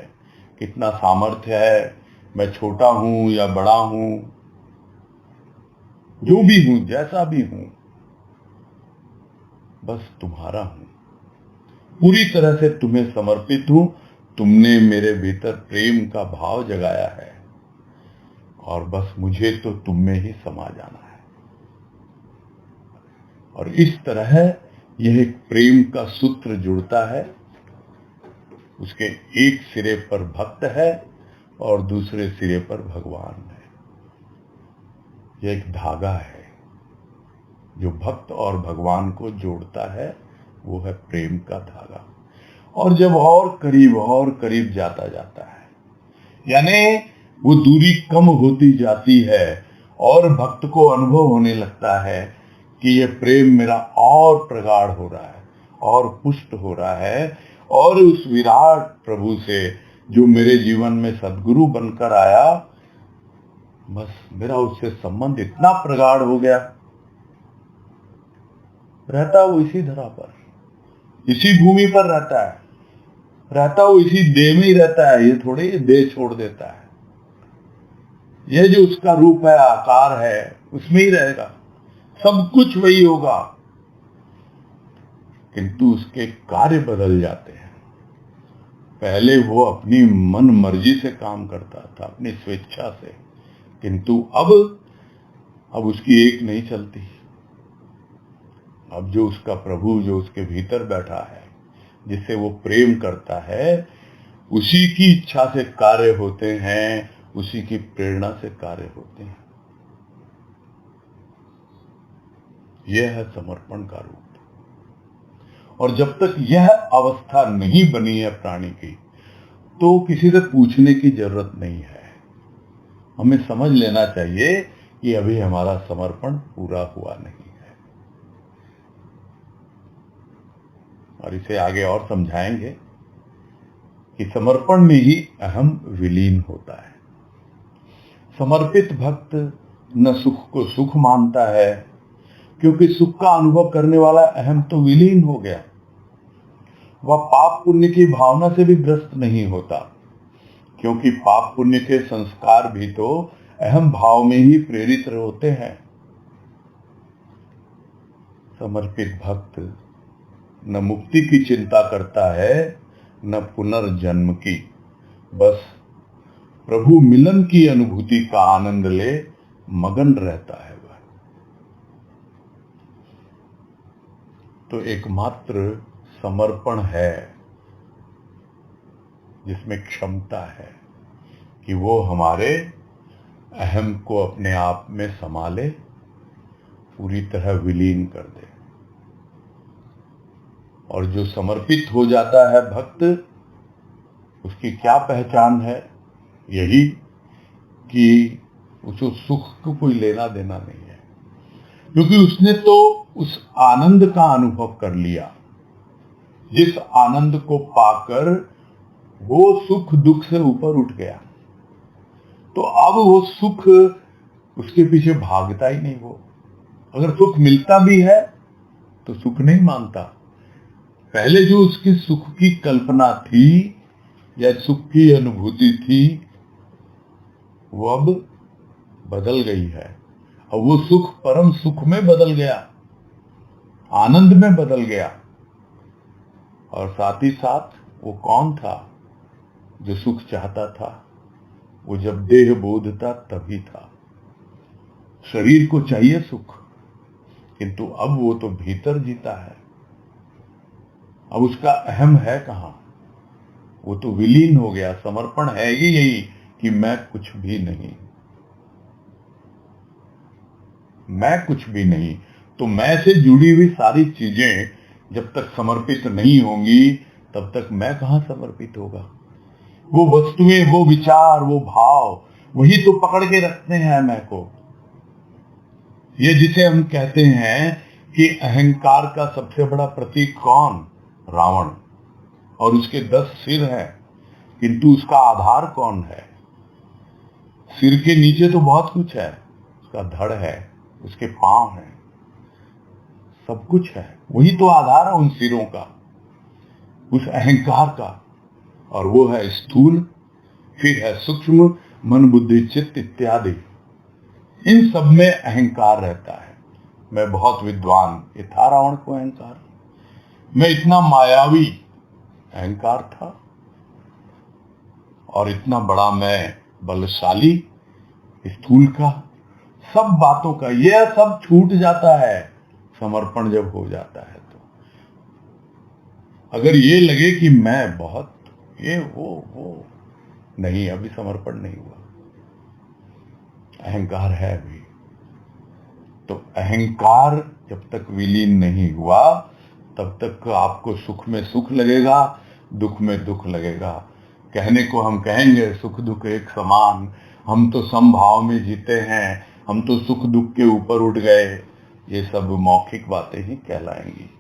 कितना सामर्थ्य है, मैं छोटा हूं या बड़ा हूं, जो भी हूं, जैसा भी हूं, बस तुम्हारा हूं, पूरी तरह से तुम्हें समर्पित हूं। तुमने मेरे भीतर प्रेम का भाव जगाया है और बस मुझे तो तुम में ही समा जाना है। और इस तरह यह एक प्रेम का सूत्र जुड़ता है। उसके एक सिरे पर भक्त है और दूसरे सिरे पर भगवान है। यह एक धागा है जो भक्त और भगवान को जोड़ता है, वो है प्रेम का धागा। और जब और करीब जाता जाता है, यानी वो दूरी कम होती जाती है और भक्त को अनुभव होने लगता है कि ये प्रेम मेरा और प्रगाढ़ हो रहा है और पुष्ट हो रहा है, और उस विराट प्रभु से जो मेरे जीवन में सद्गुरु बनकर आया, बस मेरा उससे संबंध इतना प्रगाढ़ हो गया। रहता वो इसी धरा पर, इसी भूमि पर रहता वो इसी देह में ही रहता है। ये थोड़ी देह छोड़ देता है, ये जो उसका रूप है, आकार है, उसमें ही रहेगा, सब कुछ वही होगा, किंतु उसके कार्य बदल जाते हैं। पहले वो अपनी मन मर्जी से काम करता था, अपनी स्वेच्छा से, किंतु अब उसकी एक नहीं चलती। अब जो उसका प्रभु, जो उसके भीतर बैठा है, जिससे वो प्रेम करता है, उसी की इच्छा से कार्य होते हैं, उसी की प्रेरणा से कार्य होते हैं। यह है समर्पण का रूप। और जब तक यह अवस्था नहीं बनी है प्राणी की, तो किसी से पूछने की जरूरत नहीं है। हमें समझ लेना चाहिए कि अभी हमारा समर्पण पूरा हुआ नहीं है। और इसे आगे और समझाएंगे कि समर्पण में ही अहम विलीन होता है। समर्पित भक्त न सुख को सुख मानता है, क्योंकि सुख का अनुभव करने वाला अहम तो विलीन हो गया। वह पाप पुण्य की भावना से भी ग्रस्त नहीं होता, क्योंकि पाप पुण्य के संस्कार भी तो अहम भाव में ही प्रेरित होते हैं। समर्पित भक्त न मुक्ति की चिंता करता है, न पुनर्जन्म की, बस प्रभु मिलन की अनुभूति का आनंद ले मगन रहता है वह। तो एकमात्र समर्पण है जिसमें क्षमता है कि वो हमारे अहम को अपने आप में संभाले, पूरी तरह विलीन कर दे। और जो समर्पित हो जाता है भक्त, उसकी क्या पहचान है? यही कि उसको सुख को कोई लेना देना नहीं है, क्योंकि उसने तो उस आनंद का अनुभव कर लिया, जिस आनंद को पाकर वो सुख दुख से ऊपर उठ गया। तो अब वो सुख उसके पीछे भागता ही नहीं। वो अगर सुख मिलता भी है तो सुख नहीं मानता। पहले जो उसकी सुख की कल्पना थी या सुख की अनुभूति थी, वो अब बदल गई है। अब वो सुख परम सुख में बदल गया, आनंद में बदल गया। और साथ ही साथ वो कौन था जो सुख चाहता था? वो जब देह बोध था तभी था। शरीर को चाहिए सुख, किंतु अब वो तो भीतर जीता है। अब उसका अहम है कहां? वो तो विलीन हो गया। समर्पण है ही यही कि मैं कुछ भी नहीं, मैं कुछ भी नहीं। तो मैं से जुड़ी हुई सारी चीजें जब तक समर्पित नहीं होंगी, तब तक मैं कहां समर्पित होगा? वो वस्तुएं, वो विचार, वो भाव, वही तो पकड़ के रखते हैं मैं को। ये जिसे हम कहते हैं कि अहंकार का सबसे बड़ा प्रतीक कौन? रावण। और उसके 10 सिर हैं, किंतु उसका आधार कौन है? सिर के नीचे तो बहुत कुछ है, उसका धड़ है, उसके पांव हैं, सब कुछ है। वही तो आधार है उन सिरों का, उस अहंकार का। और वो है स्थूल, फिर है सूक्ष्म, मन बुद्धि चित्त इत्यादि। इन सब में अहंकार रहता है। मैं बहुत विद्वान, ये था रावण को अहंकार। मैं इतना मायावी, अहंकार था। और इतना बड़ा मैं बलशाली, स्थूल का। सब बातों का यह सब छूट जाता है समर्पण जब हो जाता है तो। अगर ये लगे कि मैं बहुत ये वो नहीं, अभी समर्पण नहीं हुआ, अहंकार है अभी। तो अहंकार जब तक विलीन नहीं हुआ तब तक आपको सुख में सुख लगेगा, दुख में दुख लगेगा। कहने को हम कहेंगे सुख दुख एक समान, हम तो समभाव में जीते हैं, हम तो सुख दुख के ऊपर उठ गए, ये सब मौखिक बातें ही कहलाएंगी।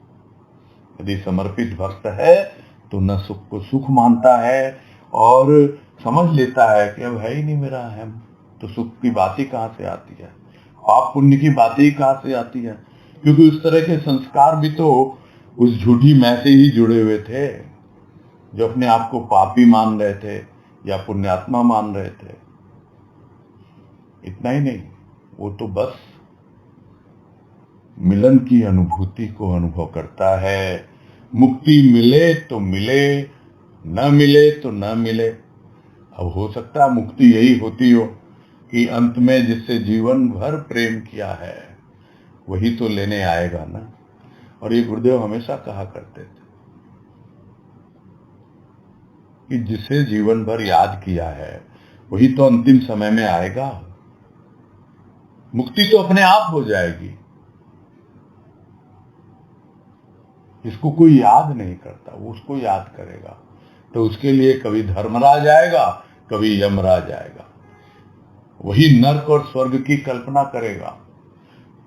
यदि समर्पित भक्त है तो न सुख को सुख मानता है और समझ लेता है कि अब है ही नहीं मेरा अहम, तो सुख की बात ही कहां से आती है, पाप पुण्य की बातें ही कहां से आती है। क्योंकि उस तरह के संस्कार भी तो उस झूठी मैं से ही जुड़े हुए थे, जो अपने आप को पापी मान रहे थे या पुण्यात्मा मान रहे थे। इतना ही नहीं, वो तो बस मिलन की अनुभूति को अनुभव करता है। मुक्ति मिले तो मिले, न मिले तो न मिले। अब हो सकता है मुक्ति यही होती हो कि अंत में जिससे जीवन भर प्रेम किया है वही तो लेने आएगा ना। और ये गुरुदेव हमेशा कहा करते थे कि जिसे जीवन भर याद किया है वही तो अंतिम समय में आएगा। मुक्ति तो अपने आप हो जाएगी, इसको कोई याद नहीं करता, वो उसको याद करेगा। तो उसके लिए कभी धर्मराज आएगा, कभी यमराज आएगा, वही नर्क और स्वर्ग की कल्पना करेगा।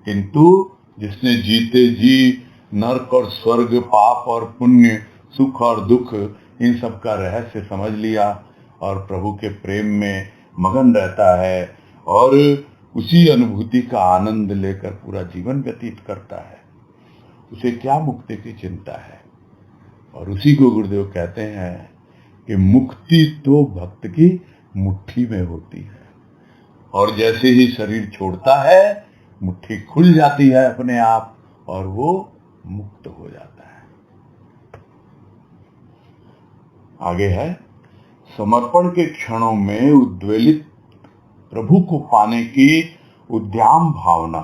किंतु जिसने जीते जी नर्क और स्वर्ग, पाप और पुण्य, सुख और दुख, इन सब का रहस्य समझ लिया और प्रभु के प्रेम में मगन रहता है और उसी अनुभूति का आनंद लेकर पूरा जीवन व्यतीत करता है, उसे क्या मुक्ति की चिंता है। और उसी को गुरुदेव कहते हैं कि मुक्ति तो भक्त की मुट्ठी में होती है। और जैसे ही शरीर छोड़ता है मुट्ठी खुल जाती है अपने आप और वो मुक्त हो जाता है। आगे है, समर्पण के क्षणों में उद्वेलित प्रभु को पाने की उद्यम भावना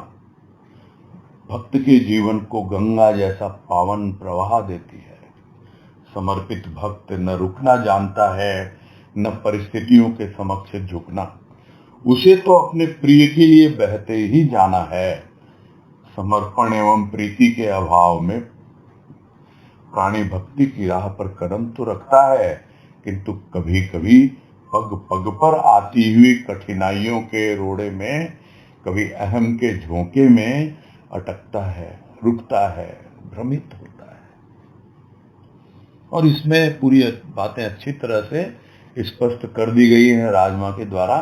भक्त के जीवन को गंगा जैसा पावन प्रवाह देती है। समर्पित भक्त न रुकना जानता है, न परिस्थितियों के समक्ष झुकना। उसे तो अपने प्रिय के लिए बहते ही जाना है। समर्पण एवं प्रीति के अभाव में प्राणी भक्ति की राह पर कदम तो रखता है, किंतु कभी कभी पग पग पर आती हुई कठिनाइयों के रोड़े में, कभी अहम के झोंके में अटकता है, रुकता है, भ्रमित होता है। और इसमें पूरी बातें अच्छी तरह से स्पष्ट कर दी गई हैं राजमा के द्वारा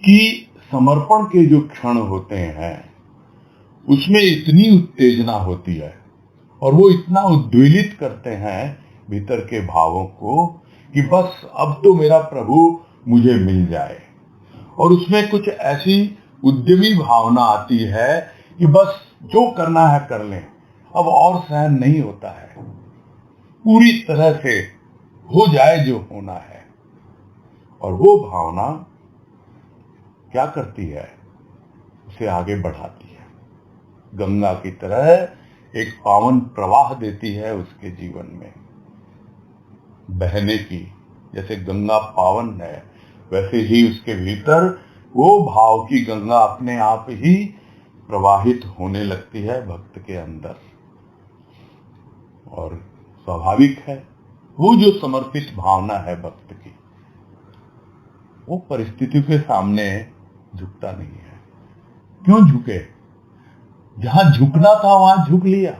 कि समर्पण के जो क्षण होते हैं उसमें इतनी उत्तेजना होती है और वो इतना उद्वेलित करते हैं भीतर के भावों को कि बस अब तो मेरा प्रभु मुझे मिल जाए। और उसमें कुछ ऐसी उद्यमी भावना आती है कि बस जो करना है कर लें, अब और सहन नहीं होता है, पूरी तरह से हो जाए जो होना है। और वो भावना क्या करती है, उसे आगे बढ़ाती है, गंगा की तरह एक पावन प्रवाह देती है उसके जीवन में बहने की। जैसे गंगा पावन है वैसे ही उसके भीतर वो भाव की गंगा अपने आप ही प्रवाहित होने लगती है भक्त के अंदर। और स्वाभाविक है, वो जो समर्पित भावना है भक्त की, वो परिस्थितियों के सामने झुकता नहीं है, क्यों झुके? जहां झुकना था वहां झुक लिया,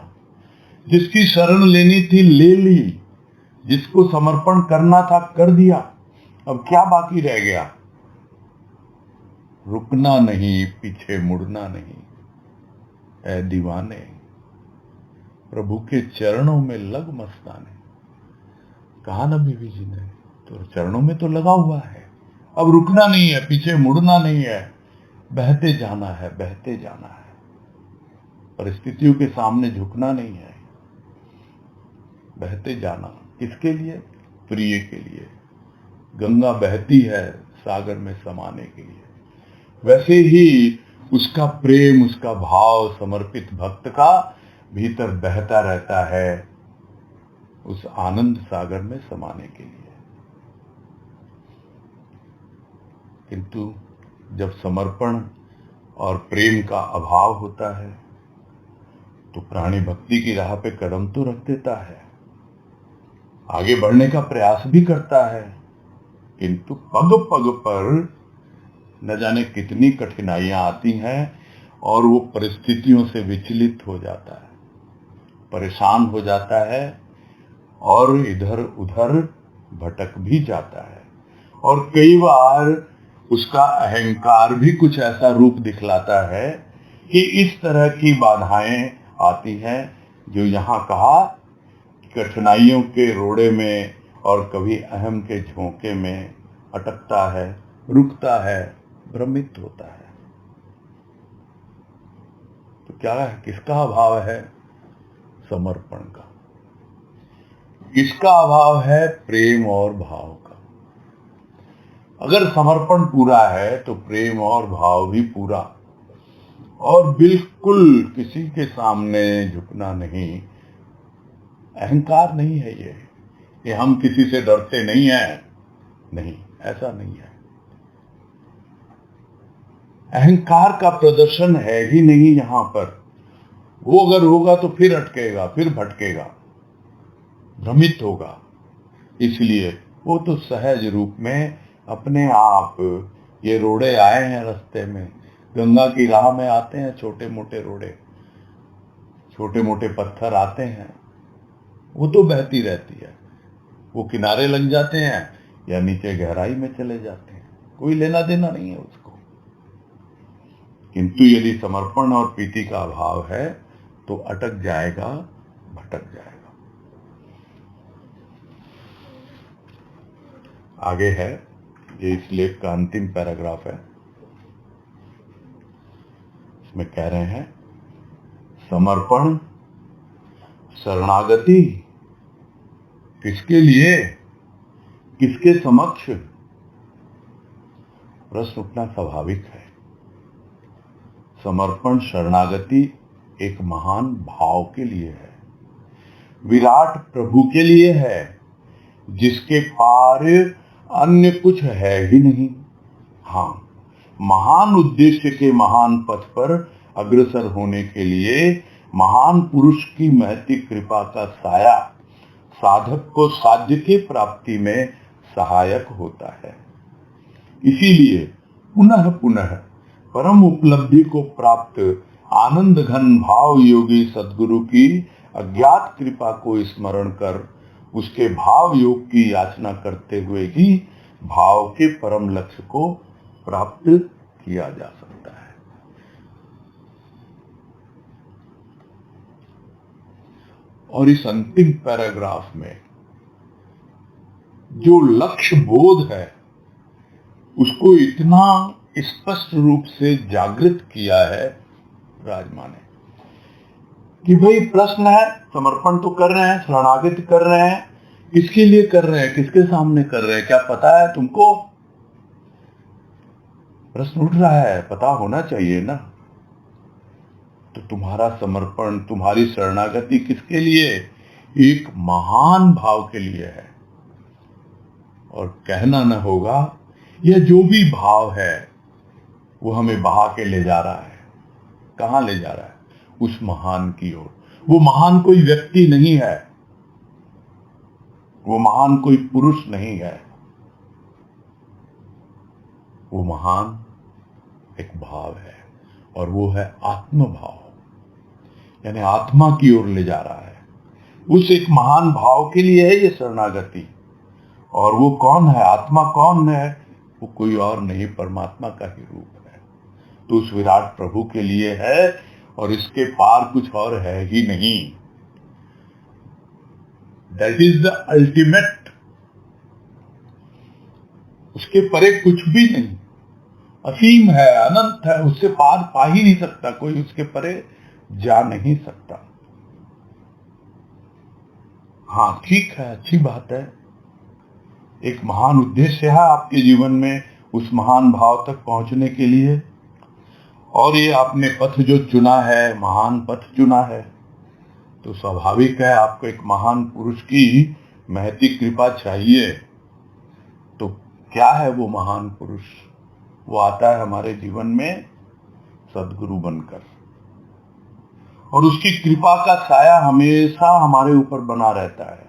जिसकी शरण लेनी थी ले ली, जिसको समर्पण करना था कर दिया। अब क्या बाकी रह गया? रुकना नहीं, पीछे मुड़ना नहीं। ऐ दीवाने, प्रभु के चरणों में लग मस्ताने। कहा नबी जी ने, तो चरणों में तो लगा हुआ है। अब रुकना नहीं है, पीछे मुड़ना नहीं है, बहते जाना है, बहते जाना है। परिस्थितियों के सामने झुकना नहीं है, बहते जाना। किसके लिए? प्रिय के लिए। गंगा बहती है सागर में समाने के लिए, वैसे ही उसका प्रेम, उसका भाव समर्पित भक्त का भीतर बहता रहता है उस आनंद सागर में समाने के लिए। किंतु जब समर्पण और प्रेम का अभाव होता है तो प्राणी भक्ति की राह पे कदम तो रख देता है, आगे बढ़ने का प्रयास भी करता है, किंतु पग पग पर न जाने कितनी कठिनाइयां आती हैं और वो परिस्थितियों से विचलित हो जाता है, परेशान हो जाता है और इधर उधर भटक भी जाता है। और कई बार उसका अहंकार भी कुछ ऐसा रूप दिखलाता है कि इस तरह की बाधाएं आती हैं जो यहाँ कहा, कठिनाइयों के रोड़े में और कभी अहम के झोंके में अटकता है, रुकता है, भ्रमित होता है। तो क्या है? किसका अभाव है? समर्पण का। किसका अभाव है? प्रेम और भाव का। अगर समर्पण पूरा है तो प्रेम और भाव भी पूरा, और बिल्कुल किसी के सामने झुकना नहीं। अहंकार नहीं है ये हम किसी से डरते नहीं हैं, नहीं, ऐसा नहीं है। अहंकार का प्रदर्शन है ही नहीं यहां पर। वो अगर होगा तो फिर अटकेगा, फिर भटकेगा, भ्रमित होगा। इसलिए वो तो सहज रूप में अपने आप, ये रोड़े आए हैं रास्ते में, गंगा की राह में आते हैं छोटे मोटे रोड़े, छोटे मोटे पत्थर आते हैं, वो तो बहती रहती है, वो किनारे लग जाते हैं या नीचे गहराई में चले जाते हैं, कोई लेना देना नहीं है उसको। किंतु यदि समर्पण और प्रीति का अभाव है तो अटक जाएगा, भटक जाएगा। आगे है, ये इस लेख का अंतिम पैराग्राफ है। इसमें कह रहे हैं, समर्पण, शरणागति किसके लिए, किसके समक्ष? प्रश्न उठना स्वाभाविक है। समर्पण, शरणागति एक महान भाव के लिए है, विराट प्रभु के लिए है, जिसके पार अन्य कुछ है ही नहीं। हाँ, महान उद्देश्य के महान पथ पर अग्रसर होने के लिए महान पुरुष की महती कृपा का साया साधक को साध्य की प्राप्ति में सहायक होता है। इसीलिए पुनः पुनः परम उपलब्धि को प्राप्त आनंद घन भाव योगी सद्गुरु की अज्ञात कृपा को स्मरण कर उसके भाव योग की याचना करते हुए ही भाव के परम लक्ष्य को प्राप्त किया जा सकता है। और इस अंतिम पैराग्राफ में जो लक्ष्य बोध है उसको इतना स्पष्ट रूप से जागृत किया है राजमा ने कि भाई प्रश्न है, समर्पण तो कर रहे हैं, शरणागति कर रहे हैं, किसके लिए कर रहे हैं, किसके सामने कर रहे हैं, क्या पता है तुमको? प्रश्न उठ रहा है, पता होना चाहिए ना। तो तुम्हारा समर्पण, तुम्हारी शरणागति किसके लिए? एक महान भाव के लिए है। और कहना न होगा, यह जो भी भाव है वो हमें बहा के ले जा रहा है। कहां ले जा रहा है? उस महान की ओर। वो महान कोई व्यक्ति नहीं है, वो महान कोई पुरुष नहीं है, वो महान एक भाव है, और वो है आत्म भाव, यानी आत्मा की ओर ले जा रहा है। उस एक महान भाव के लिए है ये शरणागति। और वो कौन है, आत्मा कौन है? वो कोई और नहीं, परमात्मा का ही रूप है। तो उस विराट प्रभु के लिए है, और इसके पार कुछ और है ही नहीं। That is the ultimate. उसके परे कुछ भी नहीं, असीम है, अनंत है, उससे पार पा ही नहीं सकता कोई, उसके परे जा नहीं सकता। हाँ ठीक है, अच्छी बात है, एक महान उद्देश्य है आपके जीवन में उस महान भाव तक पहुंचने के लिए, और ये आपने पथ जो चुना है, महान पथ चुना है, तो स्वाभाविक है आपको एक महान पुरुष की महती कृपा चाहिए। तो क्या है वो महान पुरुष? वो आता है हमारे जीवन में सद्गुरु बनकर, और उसकी कृपा का साया हमेशा हमारे ऊपर बना रहता है,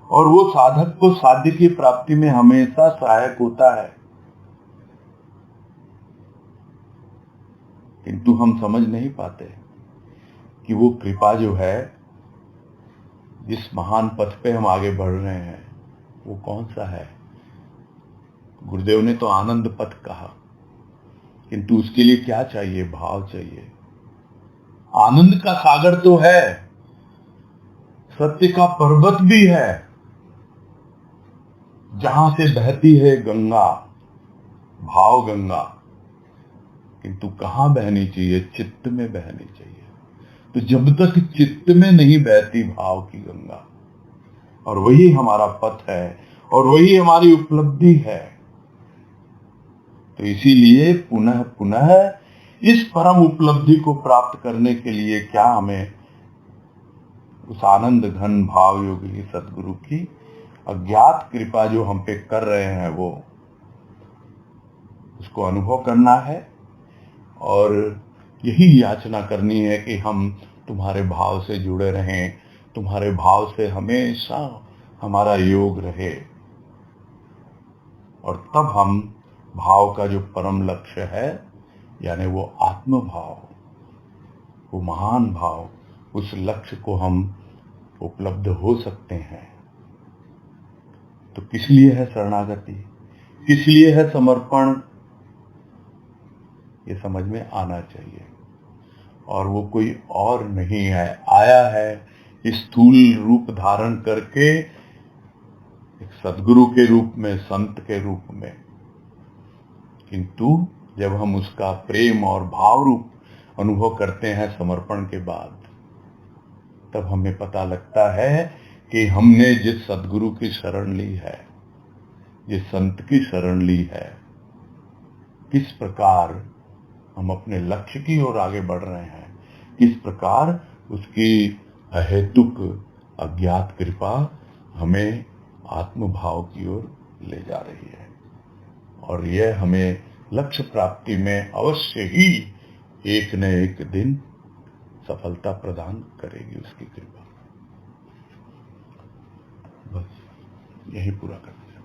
और वो साधक को साध्य की प्राप्ति में हमेशा सहायक होता है। किंतु हम समझ नहीं पाते कि वो कृपा जो है, जिस महान पथ पे हम आगे बढ़ रहे हैं, वो कौन सा है। गुरुदेव ने तो आनंद पथ कहा, किंतु उसके लिए क्या चाहिए? भाव चाहिए। आनंद का सागर तो है, सत्य का पर्वत भी है, जहां से बहती है गंगा, भाव गंगा, किंतु कहां बहनी चाहिए? चित्त में बहनी चाहिए। तो जब तक चित्त में नहीं बहती भाव की गंगा, और वही हमारा पथ है, और वही हमारी उपलब्धि है, तो इसीलिए पुनः पुनः इस परम उपलब्धि को प्राप्त करने के लिए क्या हमें उस आनंद घन भाव योगी सदगुरु की अज्ञात कृपा जो हम पे कर रहे हैं, वो उसको अनुभव करना है, और यही याचना करनी है कि हम तुम्हारे भाव से जुड़े रहें, तुम्हारे भाव से हमेशा हमारा योग रहे, और तब हम भाव का जो परम लक्ष्य है, यानी वो आत्म भाव, वो महान भाव, उस लक्ष्य को हम उपलब्ध हो सकते हैं। तो किस लिए है शरणागति, किस लिए है समर्पण, ये समझ में आना चाहिए। और वो कोई और नहीं है, आया है स्थूल रूप धारण करके, एक सद्गुरु के रूप में, संत के रूप में, किंतु जब हम उसका प्रेम और भाव रूप अनुभव करते हैं समर्पण के बाद, तब हमें पता लगता है कि हमने जिस सद्गुरु की शरण ली है, जिस संत की शरण ली है, किस प्रकार हम अपने लक्ष्य की ओर आगे बढ़ रहे हैं, किस प्रकार उसकी अहेतुक अज्ञात कृपा हमें आत्मभाव की ओर ले जा रही है। और यह हमें लक्ष्य प्राप्ति में अवश्य ही एक न एक दिन सफलता प्रदान करेगी उसकी कृपा। बस यही पूरा करते हैं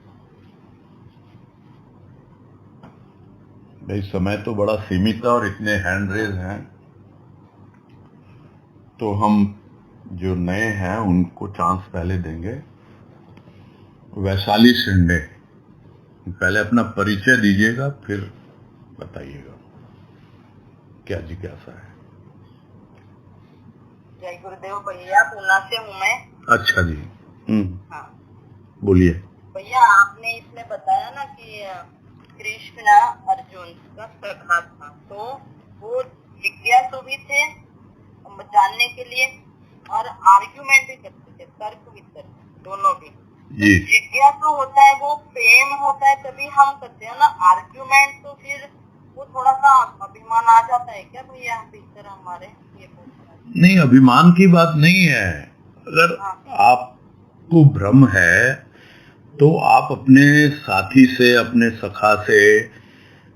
भाई। समय तो बड़ा सीमित है और इतने हैंड रेज हैं, तो हम जो नए हैं उनको चांस पहले देंगे। वैशाली शिंदे, पहले अपना परिचय दीजिएगा, फिर बताइएगा क्या जिज्ञासा है। जय गुरुदेव भैया, पूना से हूँ मैं। अच्छा जी। हाँ बोलिए भैया, आपने इसमें बताया ना कि कृष्ण अर्जुन का सखा था, तो वो जिज्ञासु भी थे जानने के लिए, और आर्ग्यूमेंट भी करते थे, तर्क वितर्क दोनों भी। जी। जिज्ञासु होता है वो प्रेम होता है, तभी हम करते हैं ना। आर्ग्यूमेंट तो फिर वो थोड़ा सा अभिमान आ जाता है क्या भैया भीतर हमारे? ये नहीं, अभिमान की बात नहीं है। अगर आपको भ्रम है तो आप अपने साथी से, अपने सखा से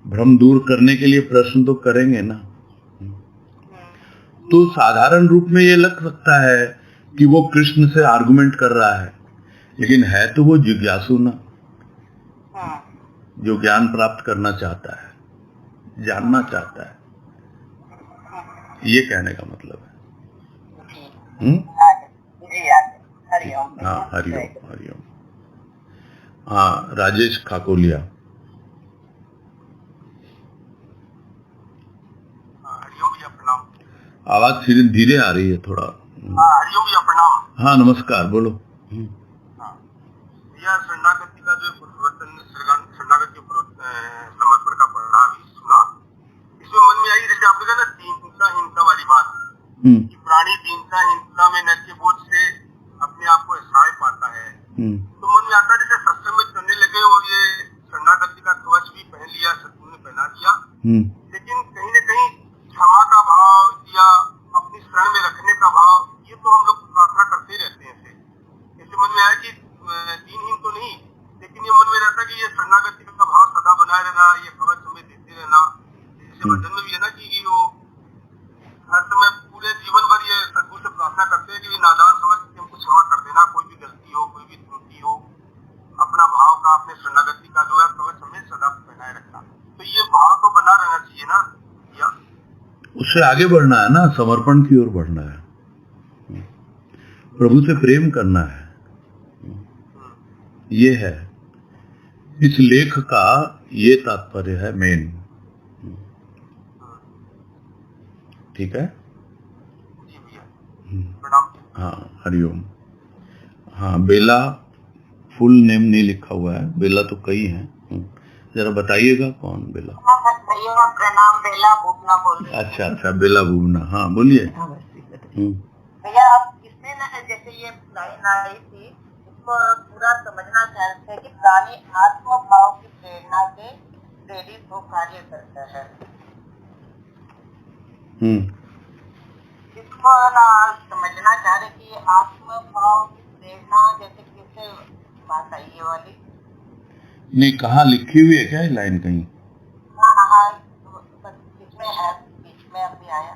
भ्रम दूर करने के लिए प्रश्न तो करेंगे ना। तो साधारण रूप में ये लग सकता है कि वो कृष्ण से आर्गुमेंट कर रहा है, लेकिन है तो वो जिज्ञासु ना, जो ज्ञान प्राप्त करना चाहता है, जानना चाहता है। ये कहने का मतलब है। आगे जी, आगे हरिओम। हाँ, हरिओम हरिओम। हाँ, राजेश खाकोलिया। हरिओम भैया प्रणाम। आवाज धीरे धीरे आ रही है थोड़ा। हरिओम भैया प्रणाम। हाँ, नमस्कार, बोलो। भैया शरणागति का जो शरणागति समर्पण का पढ़ा अभी सुना, इसमें मन में आई जैसे आपने कहा ना दीनता वाली बात कि प्राणी दीनता में नर के बोझ से अपने आप को सहाय पाता है। तो मन में आता है जैसे सत्संग में करने लगे और ये शरणागति का कवच भी पहन लिया, सतगुरु ने पहना दिया, लेकिन कहीं न कहीं क्षमा का भाव या अपनी शरण में रखने का भाव, ये तो हम लोग प्रार्थना करते ही रहते हैं। ऐसे मन में आया कि दीनहीन तो नहीं, लेकिन ये मन में रहता कि ये शरणागति का भाव सदा बनाए रहना, ये कवच हमें देते रहना। जैसे भजन में भी है ना कि वो हर समय पूरे जीवन भर ये सद्गुरु से प्रार्थना करते हैं कि नादान समझ के हमको क्षमा कर देना, कोई भी गलती हो, कोई भी त्रुटि हो, अपना भाव का, अपने शरणागति का जो है कवच हमें सदा बनाए रखना। तो ये भाव तो बना रहना चाहिए ना भैया। उससे आगे बढ़ना है ना, समर्पण की ओर बढ़ना है, प्रभु से प्रेम करना है। ये है इस लेख का, ये तात्पर्य है मेन। ठीक है जी भैया, प्रणाम। हाँ, हरिओम। हाँ, बेला फुल नेम नहीं लिखा हुआ है, बेला तो कई हैं। जरा बताइएगा कौन बेला? भैया प्रणाम, बेला भूपना बोल रही हूँ। अच्छा, बेला भूपना। हाँ, बोलिए। भैया अब इसमें ना जैसे ये लाइन आई थी, इसको पूरा समझना चाहते हैं कि प्राणी आत्म भाव की प्रेरणा से प्रेरित हो कार्य करता है। इसको ना समझना चाह रहे कि आत्म भाव की प्रेरणा जैसे किससे बात आई ये वाली? नहीं, कहाँ लिखी हुई है क्या ये लाइन कहीं? हाँ, इसमें है, बीच में अभी आया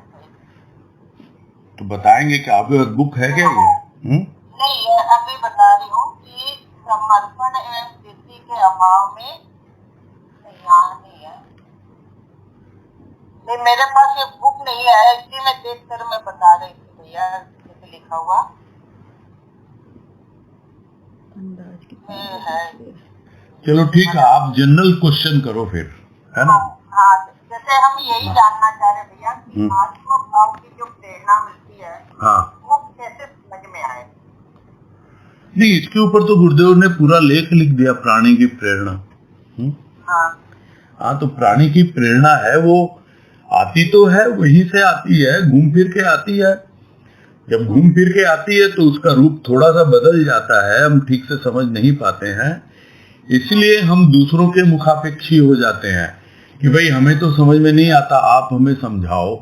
तो बताएंगे कि आपके पास बुक है क्या ये? नहीं, अभी बता रही हूँ कि समर्पण एवं स्थिति के अभाव में यहाँ नहीं है। नहीं, मेरे पास ये बुक नहीं है, इसी में देख कर मैं बता रही थी भैया जैसे लिखा हुआ है। चलो ठीक है, आप जनरल क्वेश्चन करो फिर, है ना? हाँ, जैसे हम यही जानना चाह रहे भैया कि आत्म भाव की जो प्रेरणा मिलती है, हाँ, वो कैसे समझ में आए? नहीं, इसके ऊपर तो गुरुदेव ने पूरा लेख लिख दिया, प्राणी की प्रेरणा। हाँ, तो प्राणी की प्रेरणा है, वो आती तो है, वहीं से आती है, घूम फिर के आती है। जब घूम फिर के आती है तो उसका रूप थोड़ा सा बदल जाता है, हम ठीक से समझ नहीं पाते हैं, इसलिए हम दूसरों के मुखापेक्षी हो जाते हैं कि भाई हमें तो समझ में नहीं आता, आप हमें समझाओ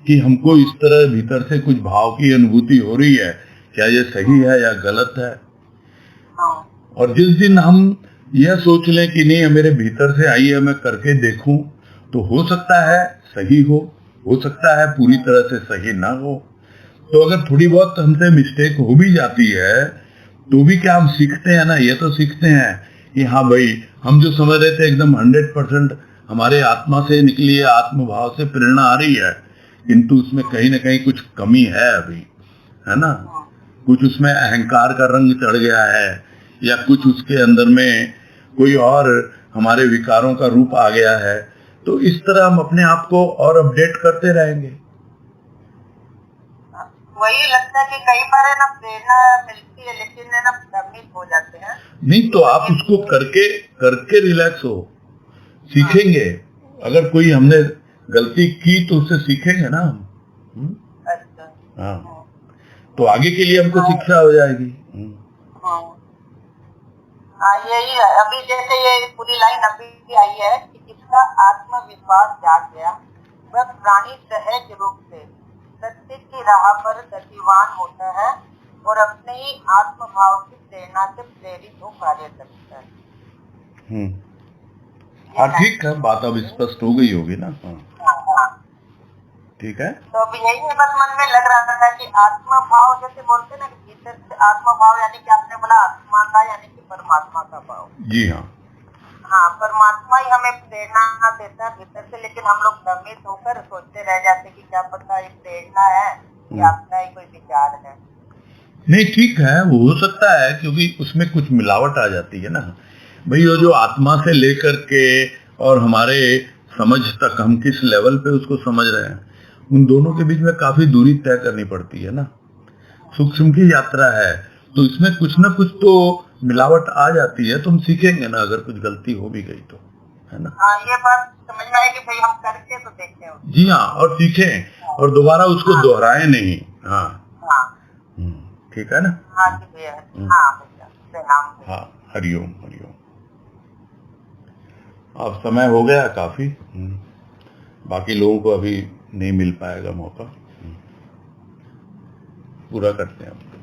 कि हमको इस तरह भीतर से कुछ भाव की अनुभूति हो रही है, क्या ये सही है या गलत है। और जिस दिन हम यह सोच लें कि नहीं, मेरे भीतर से आई है, मैं करके देखूं, तो हो सकता है सही हो सकता है पूरी तरह से सही ना हो। तो अगर थोड़ी बहुत हमसे मिस्टेक हो भी जाती है तो भी क्या हम सीखते हैं ना, ये तो सीखते हैं कि हाँ भाई, हम जो समझ रहे थे एकदम 100% हमारे आत्मा से निकली है, आत्म भाव से प्रेरणा आ रही है, किंतु उसमें कहीं ना कहीं कुछ कमी है अभी, है ना? कुछ उसमें अहंकार का रंग चढ़ गया है, या कुछ उसके अंदर में कोई और हमारे विकारों का रूप आ गया है। तो इस तरह हम अपने आप को और अपडेट करते रहेंगे। वही लगता है कि कई बार है ना प्रेरणा मिलती है, लेकिन है ना भ्रमित हो जाते हैं। नहीं, तो आप उसको करके रिलैक्स हो, सीखेंगे। अगर कोई हमने गलती की तो उससे सीखेंगे ना हम। अच्छा। हाँ, तो आगे के लिए हमको शिक्षा हो जाएगी। हाँ, यही है। अभी जैसे ये पूरी लाइन अभी आई है कि जिसका आत्मविश्वास जाग गया वह प्राणी सहज रूप से सत्य की राह पर गतिवान होता है और अपने ही आत्म भाव की प्रेरणा से प्रेरित हो कार्य करता है। हाँ, ठीक है, बात अब स्पष्ट हो गई होगी ना? हाँ, ठीक है। तो अभी यही है, बस मन में लग रहा था कि आत्मा भाव जैसे बोलते ना, भीतर से आत्मा भाव यानी कि आपने बोला आत्मा का यानी कि परमात्मा का भाव। जी हाँ, हाँ, परमात्मा ही हमें प्रेरणा देता है भीतर से, लेकिन हम लोग भ्रमित होकर सोचते रह जाते कि क्या पता ये प्रेरणा है या अपना ही कोई विचार है। नहीं, ठीक है, वो हो सकता है, क्योंकि उसमें कुछ मिलावट आ जाती है ना भाई। वो जो आत्मा से लेकर के और हमारे समझ तक हम किस लेवल पे उसको समझ रहे हैं, उन दोनों के बीच में काफी दूरी तय करनी पड़ती है ना। सूक्ष्म की यात्रा है, तो इसमें कुछ ना कुछ तो मिलावट आ जाती है। तुम सीखेंगे ना अगर कुछ गलती हो भी गई तो, है ना। हाँ, ये बात समझना है कि भाई हम करके तो देखें उसको। जी हाँ, और सीखें और दोबारा उसको दोहराएं नहीं। हाँ, हाँ, ठीक है ना। हाँ जी भैया। हाँ भैया, प्रणाम भैया। हाँ, हरिओम हरिओम। अब समय हो गया काफी। बाकी लोगों को अभी नहीं मिल पाएगा मौका। पूरा करते हैं अब।